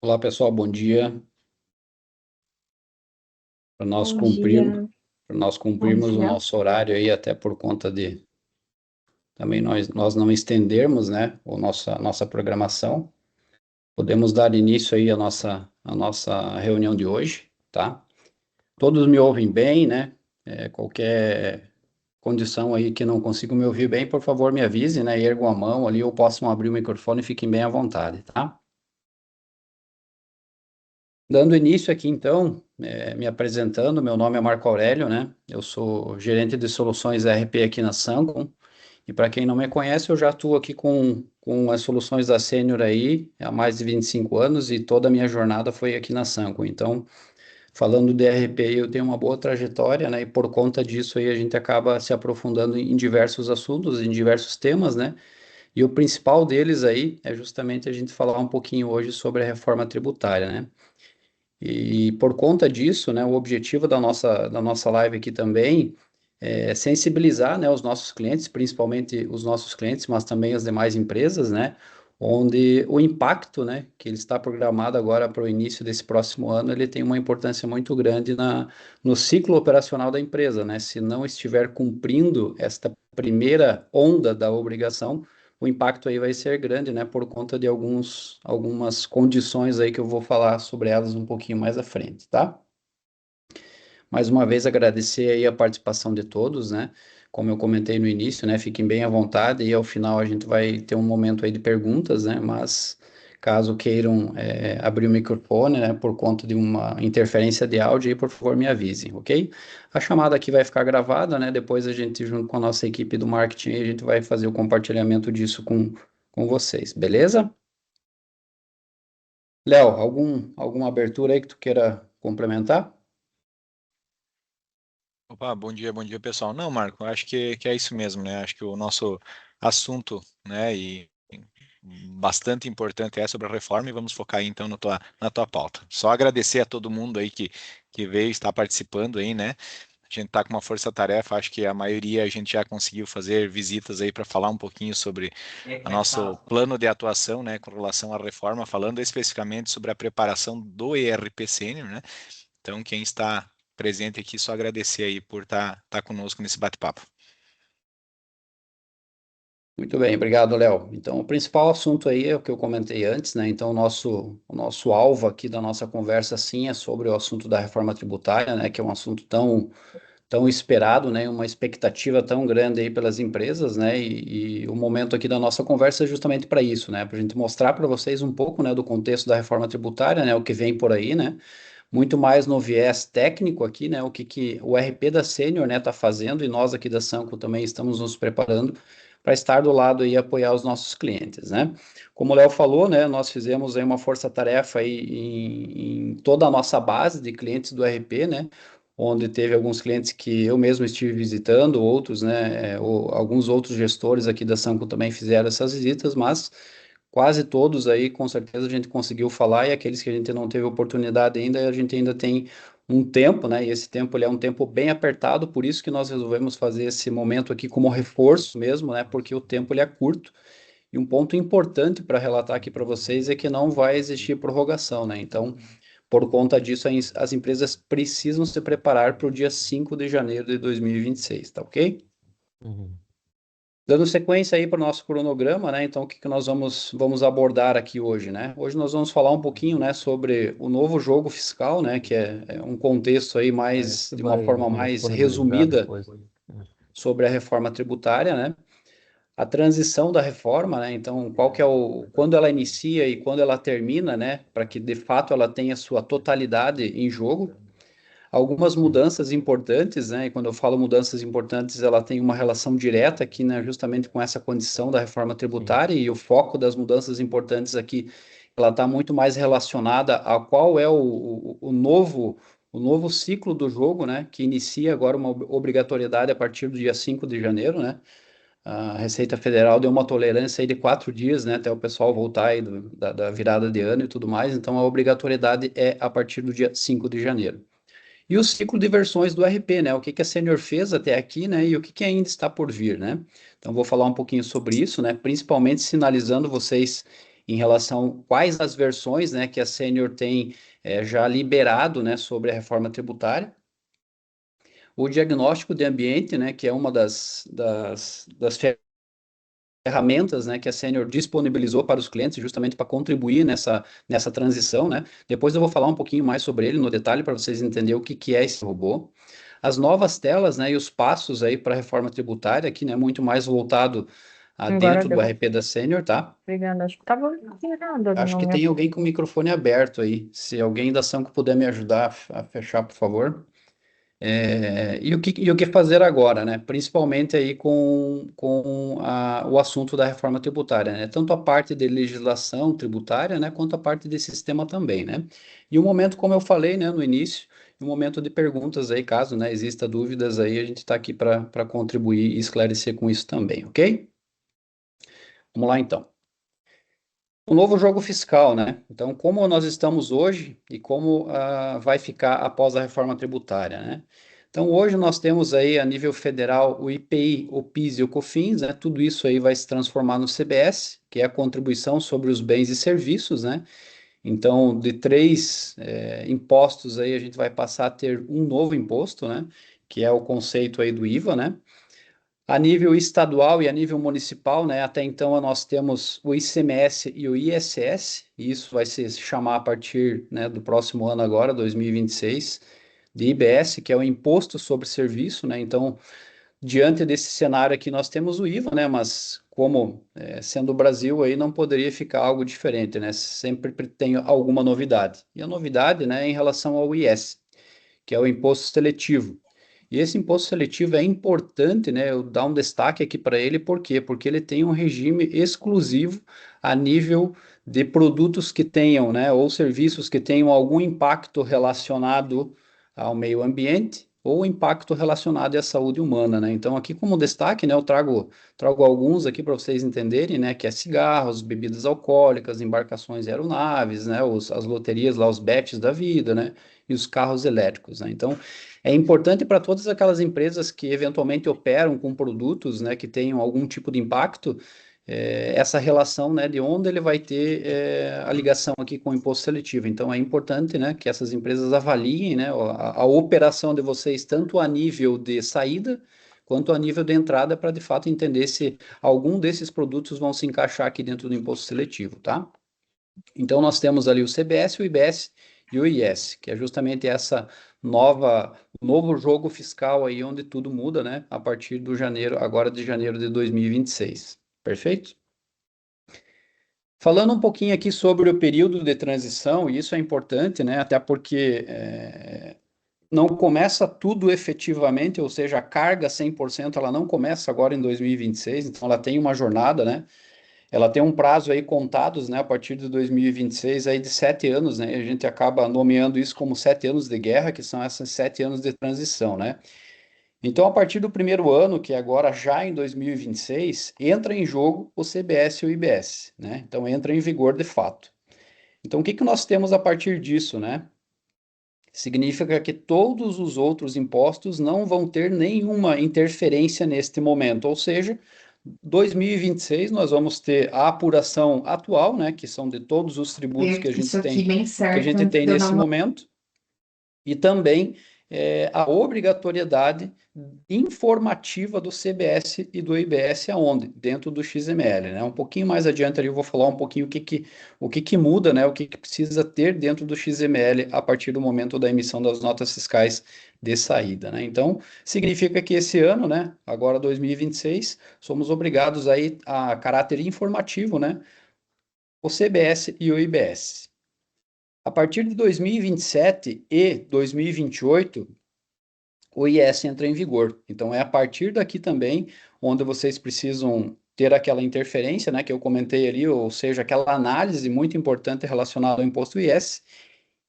Olá, pessoal, bom dia. Para nós Bom cumprirmos, dia, para nós bom cumprirmos o dia. nosso horário aí, até por conta de também nós não estendermos, né, nossa programação, podemos dar início aí à nossa reunião de hoje, tá? Todos me ouvem bem, né? Qualquer condição aí que não consigo me ouvir bem, por favor, me avise, né? Ergam a mão ali ou possam abrir o microfone e fiquem bem à vontade, tá? Dando início aqui, então, me apresentando, meu nome é Marco Aurélio, né? Eu sou gerente de soluções ERP aqui na Sangom. E para quem não me conhece, eu já atuo aqui com as soluções da Sênior aí há mais de 25 anos e toda a minha jornada foi aqui na Sangom. Então, falando de ERP, eu tenho uma boa trajetória, né? E por conta disso aí a gente acaba se aprofundando em diversos assuntos, em diversos temas, né? E o principal deles aí é justamente a gente falar um pouquinho hoje sobre a reforma tributária, né? E por conta disso, né, o objetivo da nossa live aqui também é sensibilizar, né, os nossos clientes, principalmente os nossos clientes, mas também as demais empresas, né, onde o impacto, né, que ele está programado agora para o início desse próximo ano, ele tem uma importância muito grande no ciclo operacional da empresa, né? Se não estiver cumprindo esta primeira onda da obrigação, o impacto aí vai ser grande, né, por conta de algumas condições aí que eu vou falar sobre elas um pouquinho mais à frente, tá? Mais uma vez agradecer aí a participação de todos, né? Como eu comentei no início, né, fiquem bem à vontade e ao final a gente vai ter um momento aí de perguntas, né? Mas caso queiram abrir o microfone, né, por conta de uma interferência de áudio, aí, por favor, me avisem, ok? A chamada aqui vai ficar gravada, né? Depois a gente, junto com a nossa equipe do marketing, a gente vai fazer o compartilhamento disso com vocês, beleza? Léo, alguma abertura aí que tu queira complementar? Opa, bom dia pessoal. Não, Marco, acho que é isso mesmo, né? Acho que o nosso assunto, né, e bastante importante é sobre a reforma e vamos focar aí então na tua pauta. Só agradecer a todo mundo aí que veio estar participando aí, né? A gente está com uma força-tarefa, acho que a maioria a gente já conseguiu fazer visitas aí para falar um pouquinho sobre o nosso plano de atuação, né, com relação à reforma, falando especificamente sobre a preparação do ERP Sênior, né? Então, quem está presente aqui, só agradecer aí por estar conosco nesse bate-papo. Muito bem, obrigado, Léo. Então, o principal assunto aí é o que eu comentei antes, né? Então, o nosso alvo aqui da nossa conversa, sim, é sobre o assunto da reforma tributária, né? Que é um assunto tão esperado, né? Uma expectativa tão grande aí pelas empresas, né? E o momento aqui da nossa conversa é justamente para isso, né? Para a gente mostrar para vocês um pouco, né, do contexto da reforma tributária, né? O que vem por aí, né? Muito mais no viés técnico aqui, né? O que o RP da Sênior, né, está fazendo e nós aqui da Sanco também estamos nos preparando para estar do lado e apoiar os nossos clientes, né? Como o Léo falou, né, nós fizemos aí uma força-tarefa aí em toda a nossa base de clientes do RP, né? Onde teve alguns clientes que eu mesmo estive visitando, outros, né, alguns outros gestores aqui da Sanco também fizeram essas visitas, mas quase todos aí, com certeza a gente conseguiu falar, e aqueles que a gente não teve oportunidade ainda, a gente ainda tem um tempo, né? E esse tempo ele é um tempo bem apertado, por isso que nós resolvemos fazer esse momento aqui como reforço mesmo, né? Porque o tempo ele é curto. E um ponto importante para relatar aqui para vocês é que não vai existir prorrogação, né? Então, por conta disso, as empresas precisam se preparar para o dia 5 de janeiro de 2026, tá ok? Uhum. Dando sequência aí para o nosso cronograma, né? Então, o que que nós vamos abordar aqui hoje, né? Hoje nós vamos falar um pouquinho, né, sobre o novo jogo fiscal, né? Que é um contexto aí mais, Você de uma vai forma mais disponibilizar resumida depois. sobre a reforma tributária, né? A transição da reforma, né? Então, qual que é quando ela inicia e quando ela termina, né? Para que de fato ela tenha sua totalidade em jogo. Algumas mudanças importantes, né? E quando eu falo mudanças importantes, ela tem uma relação direta aqui, né? Justamente com essa condição da reforma Sim. tributária e o foco das mudanças importantes aqui, ela está muito mais relacionada a qual é o novo ciclo do jogo, né? Que inicia agora uma obrigatoriedade a partir do dia 5 de janeiro, né? A Receita Federal deu uma tolerância aí de 4 dias, né? Até o pessoal voltar aí da virada de ano e tudo mais. Então, a obrigatoriedade é a partir do dia 5 de janeiro. E o ciclo de versões do RP, né? O que que a Senior fez até aqui, né? E o que que ainda está por vir, né? Então, vou falar um pouquinho sobre isso, né? Principalmente sinalizando vocês em relação a quais as versões, né, que a Sênior tem já liberado, né, sobre a reforma tributária. O diagnóstico de ambiente, né, que é uma das ferramentas, né, que a Sênior disponibilizou para os clientes, justamente para contribuir nessa transição, né? Depois eu vou falar um pouquinho mais sobre ele no detalhe para vocês entenderem o que é esse robô. As novas telas, né, e os passos aí para a reforma tributária, aqui, né, muito mais voltado a Agora dentro do deu. RP da Sênior, tá? Obrigada. Acho que tava tirando Acho no que meu. tem alguém com o microfone aberto aí. Se alguém da Sanco puder me ajudar a fechar, por favor. E o que fazer agora, né? Principalmente aí com o assunto da reforma tributária, né? Tanto a parte de legislação tributária, né? Quanto a parte de sistema também, né? E o momento, como eu falei, né, no início, o momento de perguntas aí, caso, né, exista dúvidas aí, a gente está aqui para contribuir e esclarecer com isso também, ok? Vamos lá, então. O novo jogo fiscal, né? Então, como nós estamos hoje e como vai ficar após a reforma tributária, né? Então, hoje nós temos aí a nível federal o IPI, o PIS e o COFINS, né? Tudo isso aí vai se transformar no CBS, que é a contribuição sobre os bens e serviços, né? Então, de três impostos aí, a gente vai passar a ter um novo imposto, né? Que é o conceito aí do IVA, né? A nível estadual e a nível municipal, né, até então nós temos o ICMS e o ISS, e isso vai se chamar a partir, né, do próximo ano agora, 2026, de IBS, que é o Imposto sobre Serviço, né, então, diante desse cenário aqui, nós temos o IVA, né, mas como sendo o Brasil aí, não poderia ficar algo diferente, né, sempre tem alguma novidade. E a novidade, né, é em relação ao IS, que é o Imposto Seletivo. E esse imposto seletivo é importante, né? Eu dar um destaque aqui para ele, por quê? Porque ele tem um regime exclusivo a nível de produtos que tenham, né, ou serviços que tenham algum impacto relacionado ao meio ambiente ou impacto relacionado à saúde humana, né? Então, aqui como destaque, né, eu trago alguns aqui para vocês entenderem, né, que é cigarros, bebidas alcoólicas, embarcações e aeronaves, né, as loterias lá, os bets da vida, né, e os carros elétricos, né? Então, é importante para todas aquelas empresas que eventualmente operam com produtos, né, que tenham algum tipo de impacto, essa relação, né, de onde ele vai ter a ligação aqui com o imposto seletivo. Então, é importante, né, que essas empresas avaliem, né, a operação de vocês, tanto a nível de saída, quanto a nível de entrada, para de fato entender se algum desses produtos vão se encaixar aqui dentro do imposto seletivo, tá? Então, nós temos ali o CBS, o IBS e o IS, que é justamente essa novo jogo fiscal aí, onde tudo muda, né, a partir do janeiro, agora de janeiro de 2026. Perfeito? Falando um pouquinho aqui sobre o período de transição, e isso é importante, né, até porque não começa tudo efetivamente, ou seja, a carga 100%, ela não começa agora em 2026, então ela tem uma jornada, né, ela tem um prazo aí contados, né, a partir de 2026, aí de 7 anos, né, e a gente acaba nomeando isso como 7 anos de guerra, que são esses 7 anos de transição, né. Então, a partir do primeiro ano, que é agora já em 2026, entra em jogo o CBS e o IBS, né, então entra em vigor de fato. Então, o que que nós temos a partir disso, né? Significa que todos os outros impostos não vão ter nenhuma interferência neste momento, ou seja, 2026 nós vamos ter a apuração atual, né, que são de todos os tributos Ver isso aqui bem que a certo gente antes tem de eu dar nesse uma. momento, e também a obrigatoriedade informativa do CBS e do IBS aonde? Dentro do XML, né? Um pouquinho mais adiante ali eu vou falar um pouquinho o que que muda, né? O que que precisa ter dentro do XML a partir do momento da emissão das notas fiscais de saída, né? Então, significa que esse ano, né, agora 2026, somos obrigados aí a caráter informativo, né, o CBS e o IBS. A partir de 2027 e 2028, o IS entra em vigor. Então, é a partir daqui também onde vocês precisam ter aquela interferência, né, que eu comentei ali, ou seja, aquela análise muito importante relacionada ao imposto IS,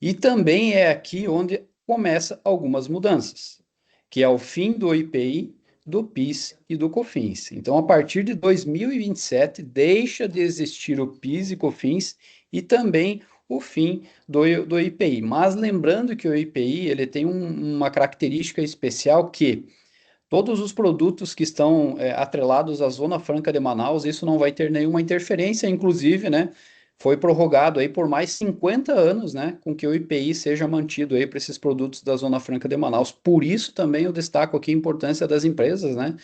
e também é aqui onde começa algumas mudanças, que é o fim do IPI, do PIS e do COFINS. Então, a partir de 2027, deixa de existir o PIS e COFINS e também o fim do IPI. Mas lembrando que o IPI ele tem uma característica especial que todos os produtos que estão atrelados à Zona Franca de Manaus, isso não vai ter nenhuma interferência, inclusive, né? foi prorrogado aí por mais 50 anos, né, com que o IPI seja mantido aí para esses produtos da Zona Franca de Manaus. Por isso também eu destaco aqui a importância das empresas, né,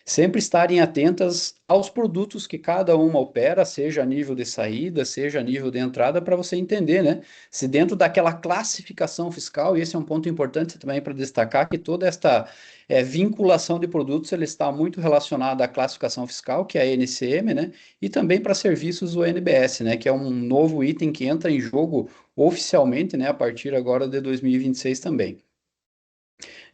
sempre estarem atentas aos produtos que cada uma opera, seja a nível de saída, seja a nível de entrada, para você entender, né? Se dentro daquela classificação fiscal, e esse é um ponto importante também para destacar, que toda esta vinculação de produtos ele está muito relacionada à classificação fiscal, que é a NCM, né? E também para serviços o NBS, né? Que é um novo item que entra em jogo oficialmente, né? A partir agora de 2026 também.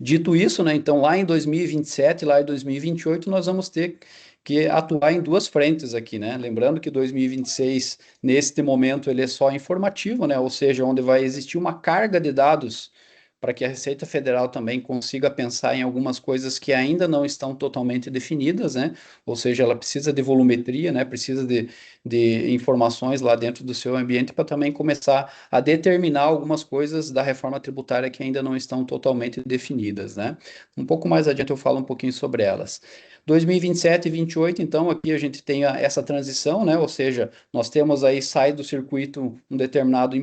Dito isso, né, então lá em 2027, lá em 2028, nós vamos ter que atuar em duas frentes aqui, né? Lembrando que 2026, neste momento, ele é só informativo, né? Ou seja, onde vai existir uma carga de dados para que a Receita Federal também consiga pensar em algumas coisas que ainda não estão totalmente definidas, né? Ou seja, ela precisa de volumetria, né? Precisa de informações lá dentro do seu ambiente para também começar a determinar algumas coisas da reforma tributária que ainda não estão totalmente definidas, né? Um pouco mais adiante eu falo um pouquinho sobre elas. 2027 e 28, então, aqui a gente tem essa transição, né? Ou seja, nós temos aí, sai do circuito um determinado,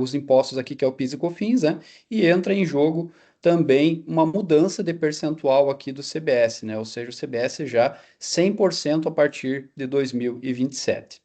os impostos aqui, que é o PIS e COFINS, né? E entra em jogo também uma mudança de percentual aqui do CBS, né? Ou seja, o CBS já 100% a partir de 2027,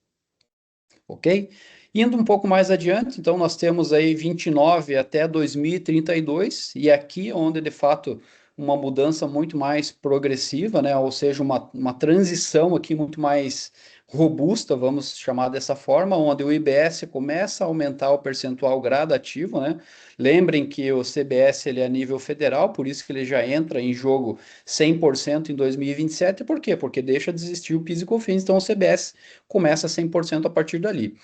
ok? Indo um pouco mais adiante, então nós temos aí 29 até 2032, e aqui é onde de fato uma mudança muito mais progressiva, né? Ou seja, uma transição aqui muito mais robusta, vamos chamar dessa forma, onde o IBS começa a aumentar o percentual gradativo, né? Lembrem que o CBS ele é a nível federal, por isso que ele já entra em jogo 100% em 2027. Por quê? Porque deixa de existir o PIS e COFINS, então o CBS começa 100% a partir dali.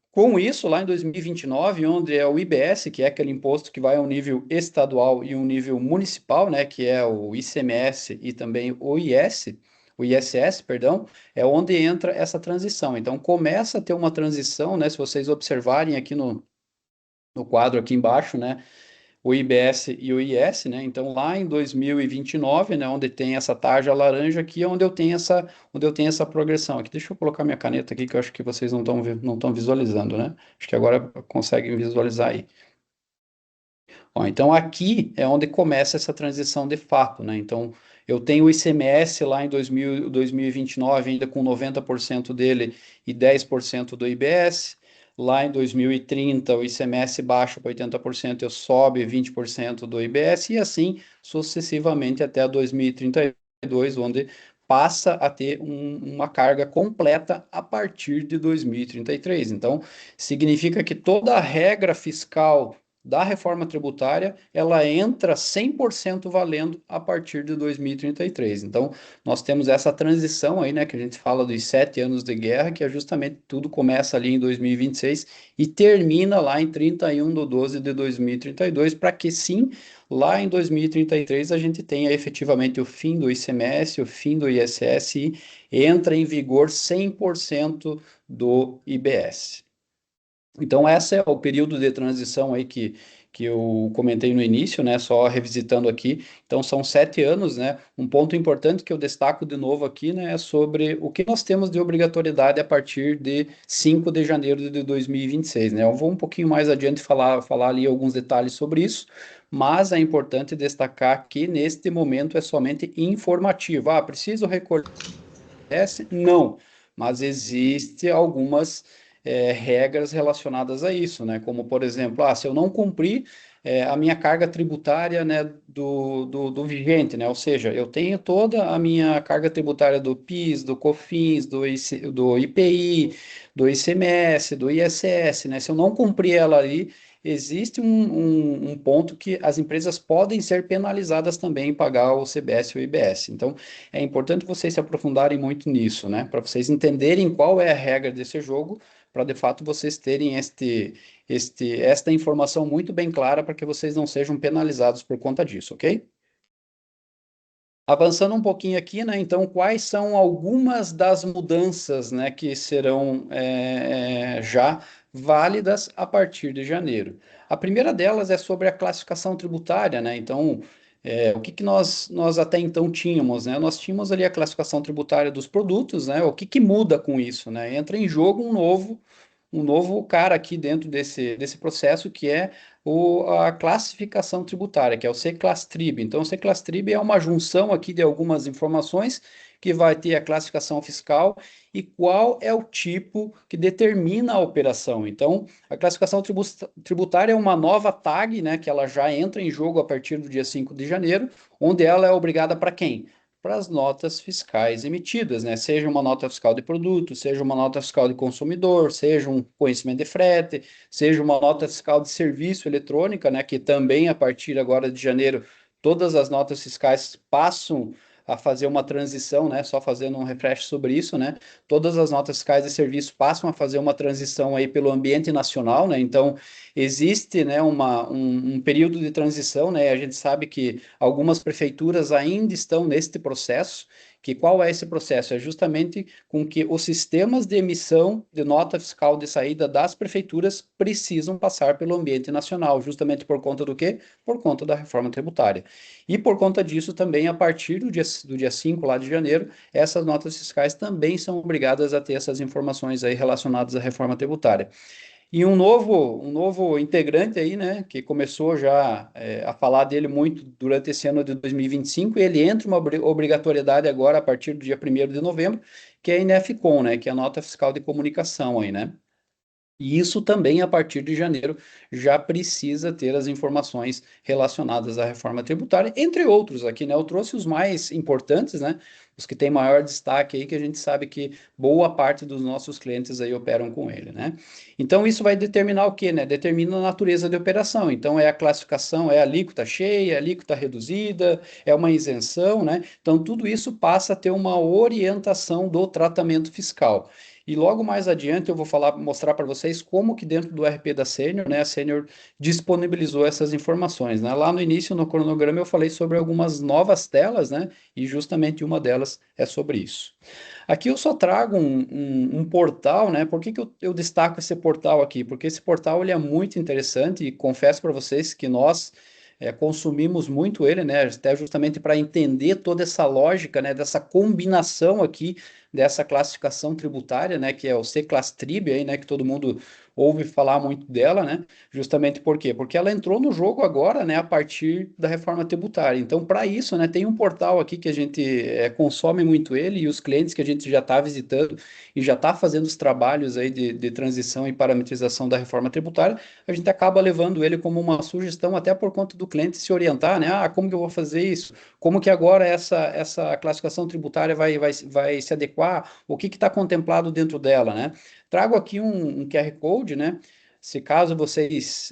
Com isso, lá em 2029, onde é o IBS, que é aquele imposto que vai a um nível estadual e um nível municipal, né, que é o ICMS e também o ISS, perdão, é onde entra essa transição. Então, começa a ter uma transição, né, se vocês observarem aqui no quadro aqui embaixo, né, o IBS e o IS, né? Então, lá em 2029, né, onde tem essa tarja laranja aqui, é onde eu tenho essa progressão aqui. Deixa eu colocar minha caneta aqui, que eu acho que vocês não estão visualizando, né? Acho que agora conseguem visualizar aí. Ó, então, aqui é onde começa essa transição de fato, né? Então, eu tenho o ICMS lá em 2029, ainda com 90% dele e 10% do IBS. Lá em 2030, o ICMS baixa para 80%, eu sobe 20% do IBS, e assim sucessivamente até 2032, onde passa a ter uma carga completa a partir de 2033. Então, significa que toda a regra fiscal da reforma tributária, ela entra 100% valendo a partir de 2033. Então, nós temos essa transição aí, né, que a gente fala dos 7 anos de guerra, que é justamente tudo começa ali em 2026 e termina lá em 31 de 12 de 2032, para que sim, lá em 2033 a gente tenha efetivamente o fim do ICMS, o fim do ISS e entra em vigor 100% do IBS. Então, esse é o período de transição aí que eu comentei no início, né? Só revisitando aqui. Então, são 7 anos, né? Um ponto importante que eu destaco de novo aqui, né? É sobre o que nós temos de obrigatoriedade a partir de 5 de janeiro de 2026, né? Eu vou um pouquinho mais adiante falar ali alguns detalhes sobre isso, mas é importante destacar que neste momento é somente informativo. Ah, preciso recolher? Não, mas existe algumas regras relacionadas a isso, né? Como, por exemplo, se eu não cumprir a minha carga tributária, né, do vigente, né? Ou seja, eu tenho toda a minha carga tributária do PIS, do COFINS, do IPI, do ICMS, do ISS, né? Se eu não cumprir ela ali, existe um ponto que as empresas podem ser penalizadas também em pagar o CBS e o IBS. Então, é importante vocês se aprofundarem muito nisso, né? Para vocês entenderem qual é a regra desse jogo, para de fato vocês terem esta informação muito bem clara para que vocês não sejam penalizados por conta disso, ok? Avançando um pouquinho aqui, né? Então, quais são algumas das mudanças, né, que serão já válidas a partir de janeiro? A primeira delas é sobre a classificação tributária, né? Então, o que nós até então tínhamos, né? Nós tínhamos ali a classificação tributária dos produtos, né? O que muda com isso, né? Entra em jogo um novo cara aqui dentro desse processo, que é a classificação tributária, que é o C-Class-Trib. Então, o C-Class-Trib é uma junção aqui de algumas informações que vai ter a classificação fiscal e qual é o tipo que determina a operação. Então, a classificação tributária é uma nova tag, né, que ela já entra em jogo a partir do dia 5 de janeiro, onde ela é obrigada para quem? Para as notas fiscais emitidas, né? Seja uma nota fiscal de produto, seja uma nota fiscal de consumidor, seja um conhecimento de frete, seja uma nota fiscal de serviço eletrônica, né? Que também a partir agora de janeiro todas as notas fiscais passam a fazer uma transição, né? Só fazendo um refresh sobre isso, né? Todas as notas fiscais de serviço passam a fazer uma transição aí pelo ambiente nacional, né? Então existe, né, um período de transição, né? A gente sabe que algumas prefeituras ainda estão neste processo. Que qual é esse processo? É justamente com que os sistemas de emissão de nota fiscal de saída das prefeituras precisam passar pelo ambiente nacional, justamente por conta do quê? Por conta da reforma tributária. E por conta disso também, a partir do dia 5 lá de janeiro, essas notas fiscais também são obrigadas a ter essas informações aí relacionadas à reforma tributária. E um novo integrante aí, né, que começou já a falar dele muito durante esse ano de 2025, ele entra uma obrigatoriedade agora a partir do dia 1º de novembro, que é a INEFCOM, né, que é a nota fiscal de comunicação aí, né? E isso também, a partir de janeiro, já precisa ter as informações relacionadas à reforma tributária, entre outros aqui, né? Eu trouxe os mais importantes, né? Os que têm maior destaque aí, que a gente sabe que boa parte dos nossos clientes aí operam com ele, né? Então, isso vai determinar o quê, né? Determina a natureza de operação. Então, é a classificação, é a alíquota cheia, é a alíquota reduzida, é uma isenção, né? Então, tudo isso passa a ter uma orientação do tratamento fiscal. E logo mais adiante eu vou mostrar para vocês como que dentro do RP da Senior, né, a Senior disponibilizou essas informações, né? Lá no início, no cronograma, eu falei sobre algumas novas telas, né? E justamente uma delas é sobre isso. Aqui eu só trago um portal, né? Por que que eu destaco esse portal aqui? Porque esse portal ele é muito interessante e confesso para vocês que nós consumimos muito ele, né? Até justamente para entender toda essa lógica, né? Dessa combinação aqui dessa classificação tributária, né? Que é o C-Class-Trib aí, né? Que todo mundo ouve falar muito dela, né? Justamente por quê? Porque ela entrou no jogo agora, né? A partir da reforma tributária. Então, para isso, né? Tem um portal aqui que a gente consome muito ele e os clientes que a gente já está visitando e já está fazendo os trabalhos aí de transição e parametrização da reforma tributária, a gente acaba levando ele como uma sugestão até por conta do cliente se orientar, né? Ah, como que eu vou fazer isso? Como que agora essa classificação tributária vai se adequar? O que está contemplado dentro dela, né? Trago aqui um QR Code, né? Se caso vocês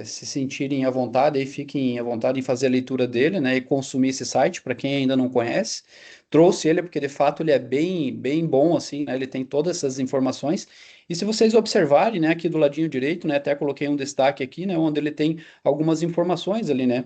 se sentirem à vontade, aí fiquem à vontade em fazer a leitura dele, né? E consumir esse site, para quem ainda não conhece. Trouxe ele porque de fato ele é bem, bem bom, assim, né? Ele tem todas essas informações. E se vocês observarem, né, aqui do ladinho direito, né, até coloquei um destaque aqui, né, onde ele tem algumas informações ali, né,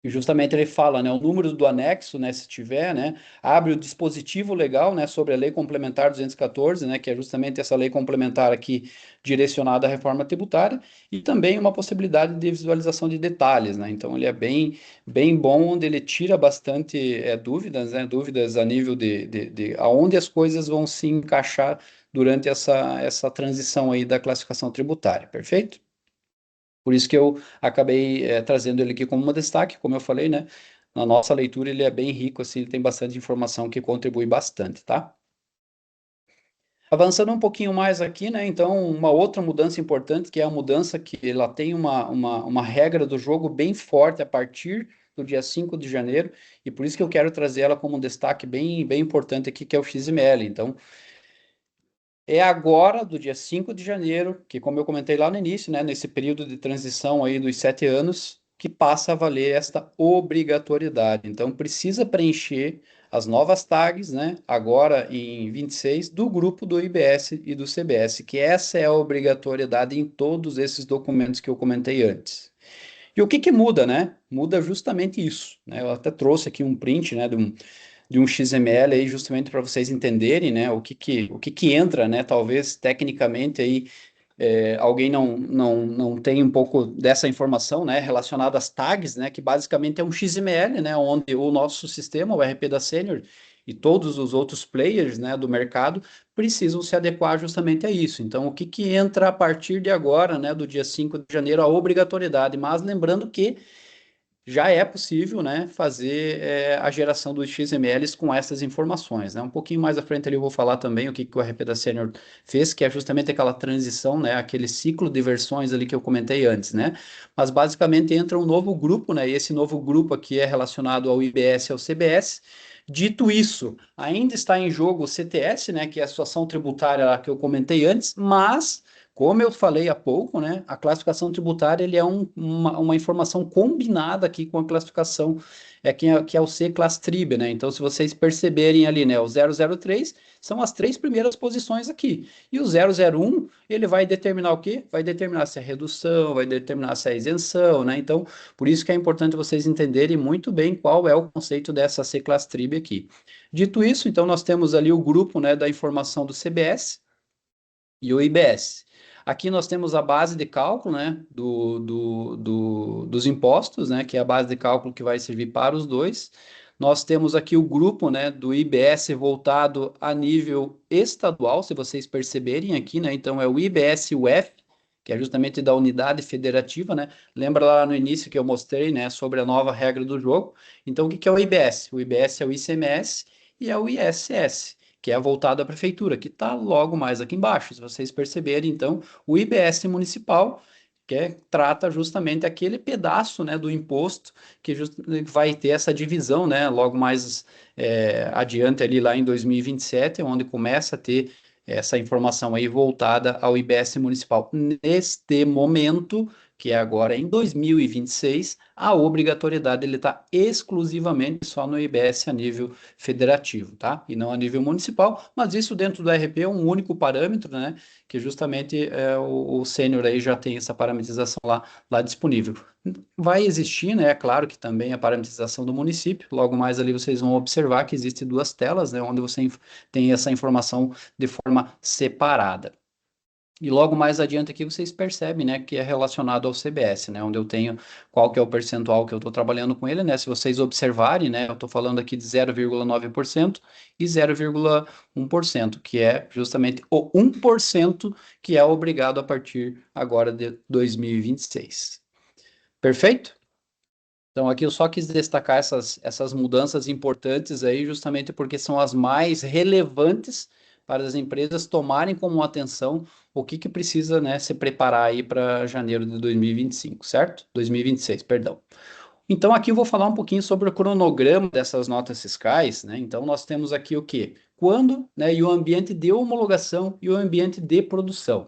e justamente ele fala, né, o número do anexo, né, se tiver, né, abre o dispositivo legal, né, sobre a Lei Complementar 214, né, que é justamente essa lei complementar aqui direcionada à reforma tributária, e também uma possibilidade de visualização de detalhes, né, então ele é bem, bem bom, onde ele tira bastante dúvidas, né, dúvidas a nível de aonde as coisas vão se encaixar durante essa transição aí da classificação tributária, perfeito? Por isso que eu acabei trazendo ele aqui como um destaque, como eu falei, né? Na nossa leitura ele é bem rico, assim, ele tem bastante informação que contribui bastante, tá? Avançando um pouquinho mais aqui, né? Então, uma outra mudança importante, que é a mudança que ela tem uma regra do jogo bem forte a partir do dia 5 de janeiro, e por isso que eu quero trazer ela como um destaque bem, bem importante aqui, que é o XML. Então, é agora, do dia 5 de janeiro, que como eu comentei lá no início, né, nesse período de transição aí dos 7 anos, que passa a valer esta obrigatoriedade. Então, precisa preencher as novas tags, né, agora em 26, do grupo do IBS e do CBS, que essa é a obrigatoriedade em todos esses documentos que eu comentei antes. E o que que muda, né? Muda justamente isso, né? Eu até trouxe aqui um print, né, de um XML aí justamente para vocês entenderem, né, o que que entra, né, talvez tecnicamente aí alguém não tem um pouco dessa informação, né, relacionada às tags, né, que basicamente é um XML, né, onde o nosso sistema, o RP da Senior, e todos os outros players, né, do mercado precisam se adequar justamente a isso. Então, o que que entra a partir de agora, né, do dia 5 de janeiro, a obrigatoriedade, mas lembrando que já é possível, né, fazer a geração dos XMLs com essas informações, né? Um pouquinho mais à frente ali eu vou falar também o que, que o RP da Senior fez, que é justamente aquela transição, né, aquele ciclo de versões ali que eu comentei antes, né? Mas basicamente entra um novo grupo, né? E esse novo grupo aqui é relacionado ao IBS e ao CBS. Dito isso, ainda está em jogo o CTS, né, que é a situação tributária lá que eu comentei antes, mas como eu falei há pouco, né, a classificação tributária ele é uma informação combinada aqui com a classificação que é o C-Class Trib, né? Então, se vocês perceberem ali, né, o 003 são as três primeiras posições aqui. E o 001, ele vai determinar o quê? Vai determinar se é redução, vai determinar se é isenção, né? Então, por isso que é importante vocês entenderem muito bem qual é o conceito dessa C-Class Trib aqui. Dito isso, então nós temos ali o grupo, né, da informação do CBS e o IBS. Aqui nós temos a base de cálculo, né, dos impostos, né, que é a base de cálculo que vai servir para os dois. Nós temos aqui o grupo, né, do IBS voltado a nível estadual, se vocês perceberem aqui, né, então é o IBS-UF, que é justamente da unidade federativa, né, lembra lá no início que eu mostrei, né, sobre a nova regra do jogo. Então, o que é o IBS? O IBS é o ICMS e é o ISS, que é voltado à prefeitura, que está logo mais aqui embaixo. Se vocês perceberem, então, o IBS municipal, trata justamente aquele pedaço, né, do imposto que vai ter essa divisão, né, logo mais adiante ali lá em 2027, onde começa a ter essa informação aí voltada ao IBS municipal. Neste momento, que é agora em 2026, a obrigatoriedade ele está exclusivamente só no IBS a nível federativo, tá? E não a nível municipal, mas isso dentro do RP é um único parâmetro, né? Que justamente o sênior aí já tem essa parametrização lá disponível. Vai existir, né? É claro que também a parametrização do município. Logo mais ali vocês vão observar que existem duas telas, né? Onde você tem essa informação de forma separada. E logo mais adiante aqui vocês percebem, né, que é relacionado ao CBS, né, onde eu tenho qual que é o percentual que eu estou trabalhando com ele, né, se vocês observarem, né, eu estou falando aqui de 0,9% e 0,1%, que é justamente o 1% que é obrigado a partir agora de 2026. Perfeito? Então, aqui eu só quis destacar essas mudanças importantes aí, justamente porque são as mais relevantes para as empresas tomarem como atenção o que que precisa, né, se preparar aí para janeiro de 2025, certo? 2026, perdão. Então, aqui eu vou falar um pouquinho sobre o cronograma dessas notas fiscais, né? Então, nós temos aqui o quê? Quando, né, e o ambiente de homologação e o ambiente de produção.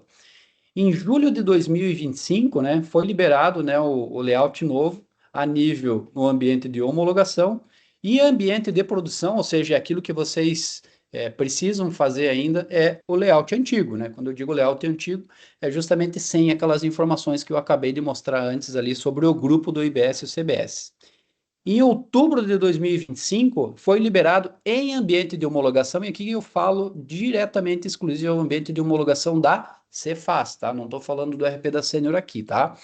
Em julho de 2025, né, foi liberado, né, o layout novo a nível no ambiente de homologação e ambiente de produção, ou seja, aquilo que vocês precisam fazer ainda é o layout antigo, né? Quando eu digo layout antigo, é justamente sem aquelas informações que eu acabei de mostrar antes ali sobre o grupo do IBS e o CBS. Em outubro de 2025, foi liberado em ambiente de homologação, e aqui eu falo diretamente exclusivo ao ambiente de homologação da Cefaz, tá? Não estou falando do RP da Sênior aqui, tá?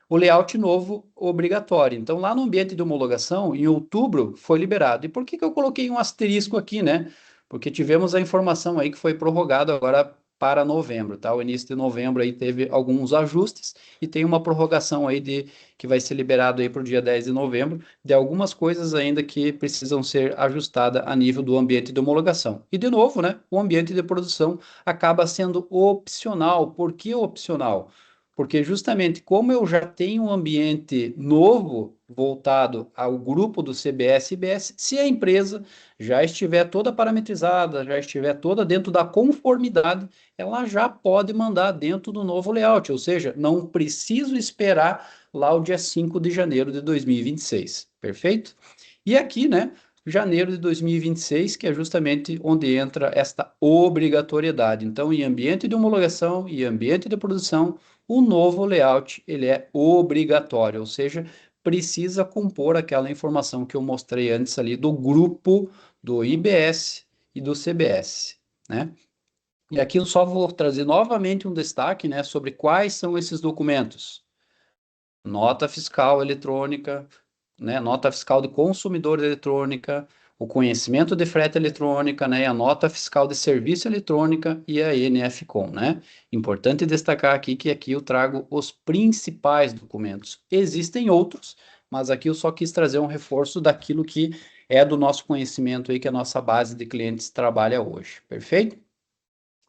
O layout novo obrigatório. Então, lá no ambiente de homologação, em outubro, foi liberado. E por que que eu coloquei um asterisco aqui, né? Porque tivemos a informação aí que foi prorrogado agora para novembro, tá? O início de novembro aí teve alguns ajustes e tem uma prorrogação aí que vai ser liberado aí para o dia 10 de novembro, de algumas coisas ainda que precisam ser ajustadas a nível do ambiente de homologação. E, de novo, né? O ambiente de produção acaba sendo opcional. Por que opcional? Porque justamente como eu já tenho um ambiente novo voltado ao grupo do CBS e IBS, se a empresa já estiver toda parametrizada, já estiver toda dentro da conformidade, ela já pode mandar dentro do novo layout, ou seja, não preciso esperar lá o dia 5 de janeiro de 2026, perfeito? E aqui, né, janeiro de 2026, que é justamente onde entra esta obrigatoriedade. Então, em ambiente de homologação e ambiente de produção, o novo layout ele é obrigatório, ou seja, precisa compor aquela informação que eu mostrei antes ali do grupo do IBS e do CBS, né? E aqui eu só vou trazer novamente um destaque, né, sobre quais são esses documentos. Nota fiscal eletrônica, né, nota fiscal de consumidor eletrônica, o conhecimento de frete eletrônica, né, a nota fiscal de serviço eletrônica e a NFCOM, né? Importante destacar aqui que aqui eu trago os principais documentos. Existem outros, mas aqui eu só quis trazer um reforço daquilo que é do nosso conhecimento aí, que a nossa base de clientes trabalha hoje, perfeito?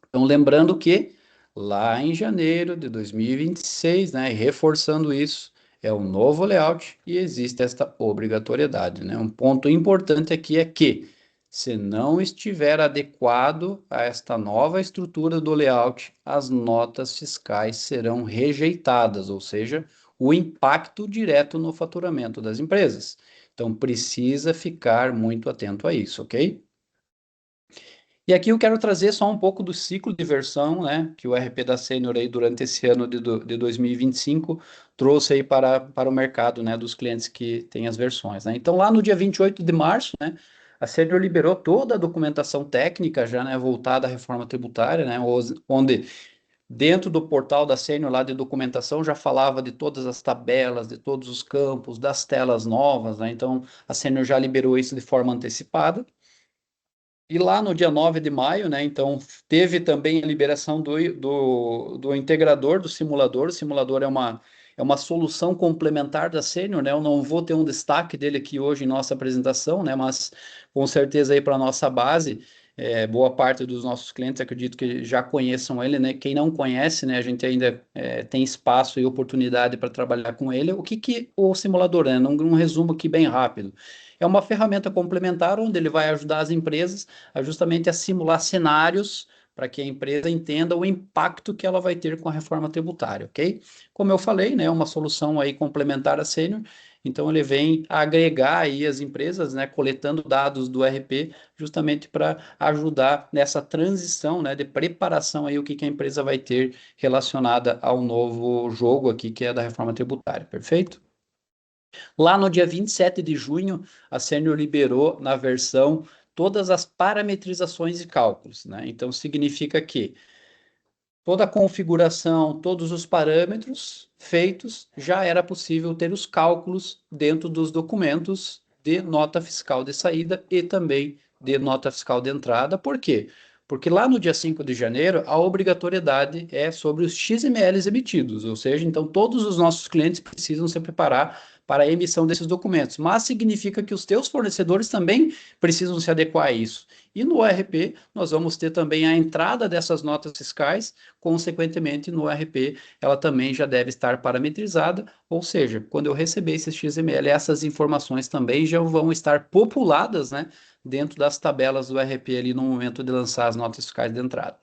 Então, lembrando que lá em janeiro de 2026, né, e reforçando isso, é o novo layout e existe esta obrigatoriedade, né? Um ponto importante aqui é que, se não estiver adequado a esta nova estrutura do layout, as notas fiscais serão rejeitadas, ou seja, o impacto direto no faturamento das empresas. Então, precisa ficar muito atento a isso, ok? E aqui eu quero trazer só um pouco do ciclo de versão, né, que o RP da Senior aí durante esse ano de 2025 trouxe aí para o mercado, né, dos clientes que têm as versões, né. Então, lá no dia 28 de março, né, a Senior liberou toda a documentação técnica já, né, voltada à reforma tributária, né, onde dentro do portal da Senior lá de documentação já falava de todas as tabelas, de todos os campos, das telas novas, né, então a Senior já liberou isso de forma antecipada. E lá no dia 9 de maio, né, então teve também a liberação do integrador do simulador. O simulador é uma solução complementar da Senior, né? Eu não vou ter um destaque dele aqui hoje em nossa apresentação, né? Mas com certeza aí para a nossa base, boa parte dos nossos clientes acredito que já conheçam ele, né? Quem não conhece, né? A gente ainda tem espaço e oportunidade para trabalhar com ele. O que que o simulador é? Um resumo aqui bem rápido. É uma ferramenta complementar onde ele vai ajudar as empresas justamente a simular cenários para que a empresa entenda o impacto que ela vai ter com a reforma tributária, ok? Como eu falei, né, uma solução aí complementar à Senior, então ele vem agregar aí as empresas, né, coletando dados do RP, justamente para ajudar nessa transição, né, de preparação aí o que a empresa vai ter relacionada ao novo jogo aqui, que é da reforma tributária, perfeito? Lá no dia 27 de junho, a Senior liberou na versão todas as parametrizações e cálculos, né? Então, significa que toda a configuração, todos os parâmetros feitos, já era possível ter os cálculos dentro dos documentos de nota fiscal de saída e também de nota fiscal de entrada. Por quê? Porque lá no dia 5 de janeiro, a obrigatoriedade é sobre os XMLs emitidos, ou seja, então todos os nossos clientes precisam se preparar para a emissão desses documentos, mas significa que os teus fornecedores também precisam se adequar a isso. E no RP, nós vamos ter também a entrada dessas notas fiscais, consequentemente, no RP, ela também já deve estar parametrizada, ou seja, quando eu receber esse XML, essas informações também já vão estar populadas, né, dentro das tabelas do RP ali no momento de lançar as notas fiscais de entrada.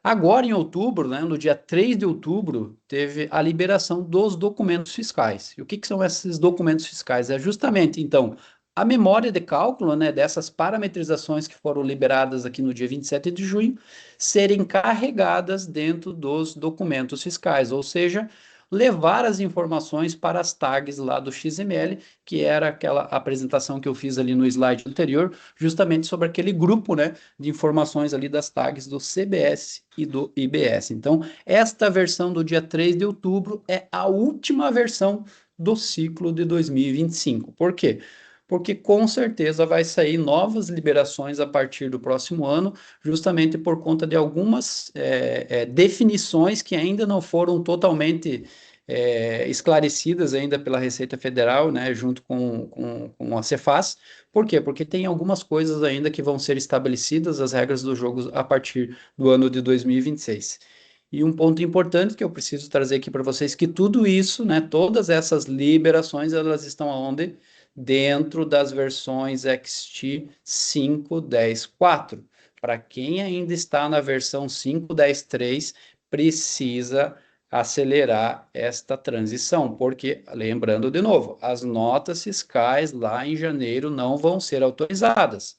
Agora, em outubro, né, no dia 3 de outubro, teve a liberação dos documentos fiscais. E o que são esses documentos fiscais? É justamente, então, a memória de cálculo, né, dessas parametrizações que foram liberadas aqui no dia 27 de junho, serem carregadas dentro dos documentos fiscais, ou seja, levar as informações para as tags lá do XML, que era aquela apresentação que eu fiz ali no slide anterior, justamente sobre aquele grupo, né, de informações ali das tags do CBS e do IBS. Então, esta versão do dia 3 de outubro é a última versão do ciclo de 2025. Por quê? Porque com certeza vai sair novas liberações a partir do próximo ano, justamente por conta de algumas definições que ainda não foram totalmente esclarecidas ainda pela Receita Federal, né, junto com a Cefaz. Por quê? Porque tem algumas coisas ainda que vão ser estabelecidas, as regras do jogo, a partir do ano de 2026. E um ponto importante que eu preciso trazer aqui para vocês, que tudo isso, né, todas essas liberações, elas estão onde? Dentro das versões XT 5.10.4. Para quem ainda está na versão 5.10.3, precisa acelerar esta transição, porque, lembrando de novo, as notas fiscais lá em janeiro não vão ser autorizadas.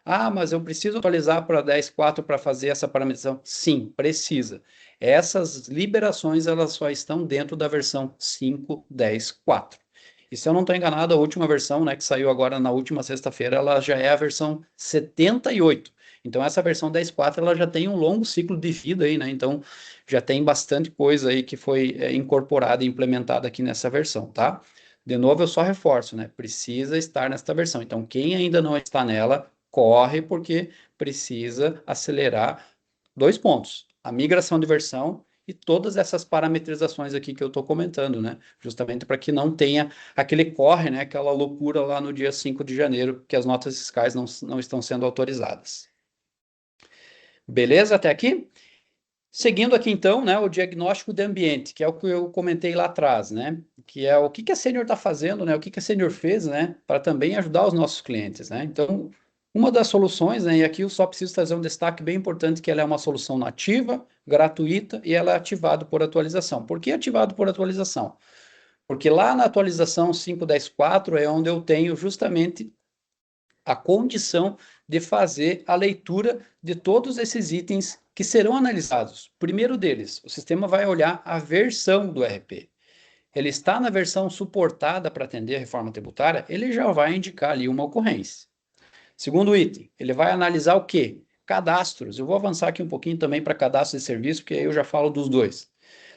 Ah, mas eu preciso atualizar para 10.4 para fazer essa parametrização? Sim, precisa. Essas liberações, elas só estão dentro da versão 5.10.4. E se eu não estou enganado, a última versão, né, que saiu agora na última sexta-feira, ela já é a versão 78. Então, essa versão 10.4, ela já tem um longo ciclo de vida aí, né? Então, já tem bastante coisa aí que foi incorporada e implementada aqui nessa versão, tá? De novo, eu só reforço, né? Precisa estar nesta versão. Então, quem ainda não está nela, corre, porque precisa acelerar 2 pontos: a migração de versão e todas essas parametrizações aqui que eu estou comentando, né? Justamente para que não tenha aquele corre, né? Aquela loucura lá no dia 5 de janeiro, que as notas fiscais não estão sendo autorizadas. Beleza até aqui? Seguindo aqui então, né, o diagnóstico de ambiente, que é o que eu comentei lá atrás, né, que é o que a Senior está fazendo, né, o que a Senior fez, né, para também ajudar os nossos clientes, né. Então, uma das soluções, né, e aqui eu só preciso trazer um destaque bem importante, que ela é uma solução nativa, gratuita, e ela é ativada por atualização. Por que ativado por atualização? Porque lá na atualização 5.10.4 é onde eu tenho justamente a condição de fazer a leitura de todos esses itens que serão analisados. Primeiro deles, o sistema vai olhar a versão do RP. Ele está na versão suportada para atender a reforma tributária, ele já vai indicar ali uma ocorrência. Segundo item, ele vai analisar o quê? Cadastros. Eu vou avançar aqui um pouquinho também para cadastro de serviço, porque aí eu já falo dos dois.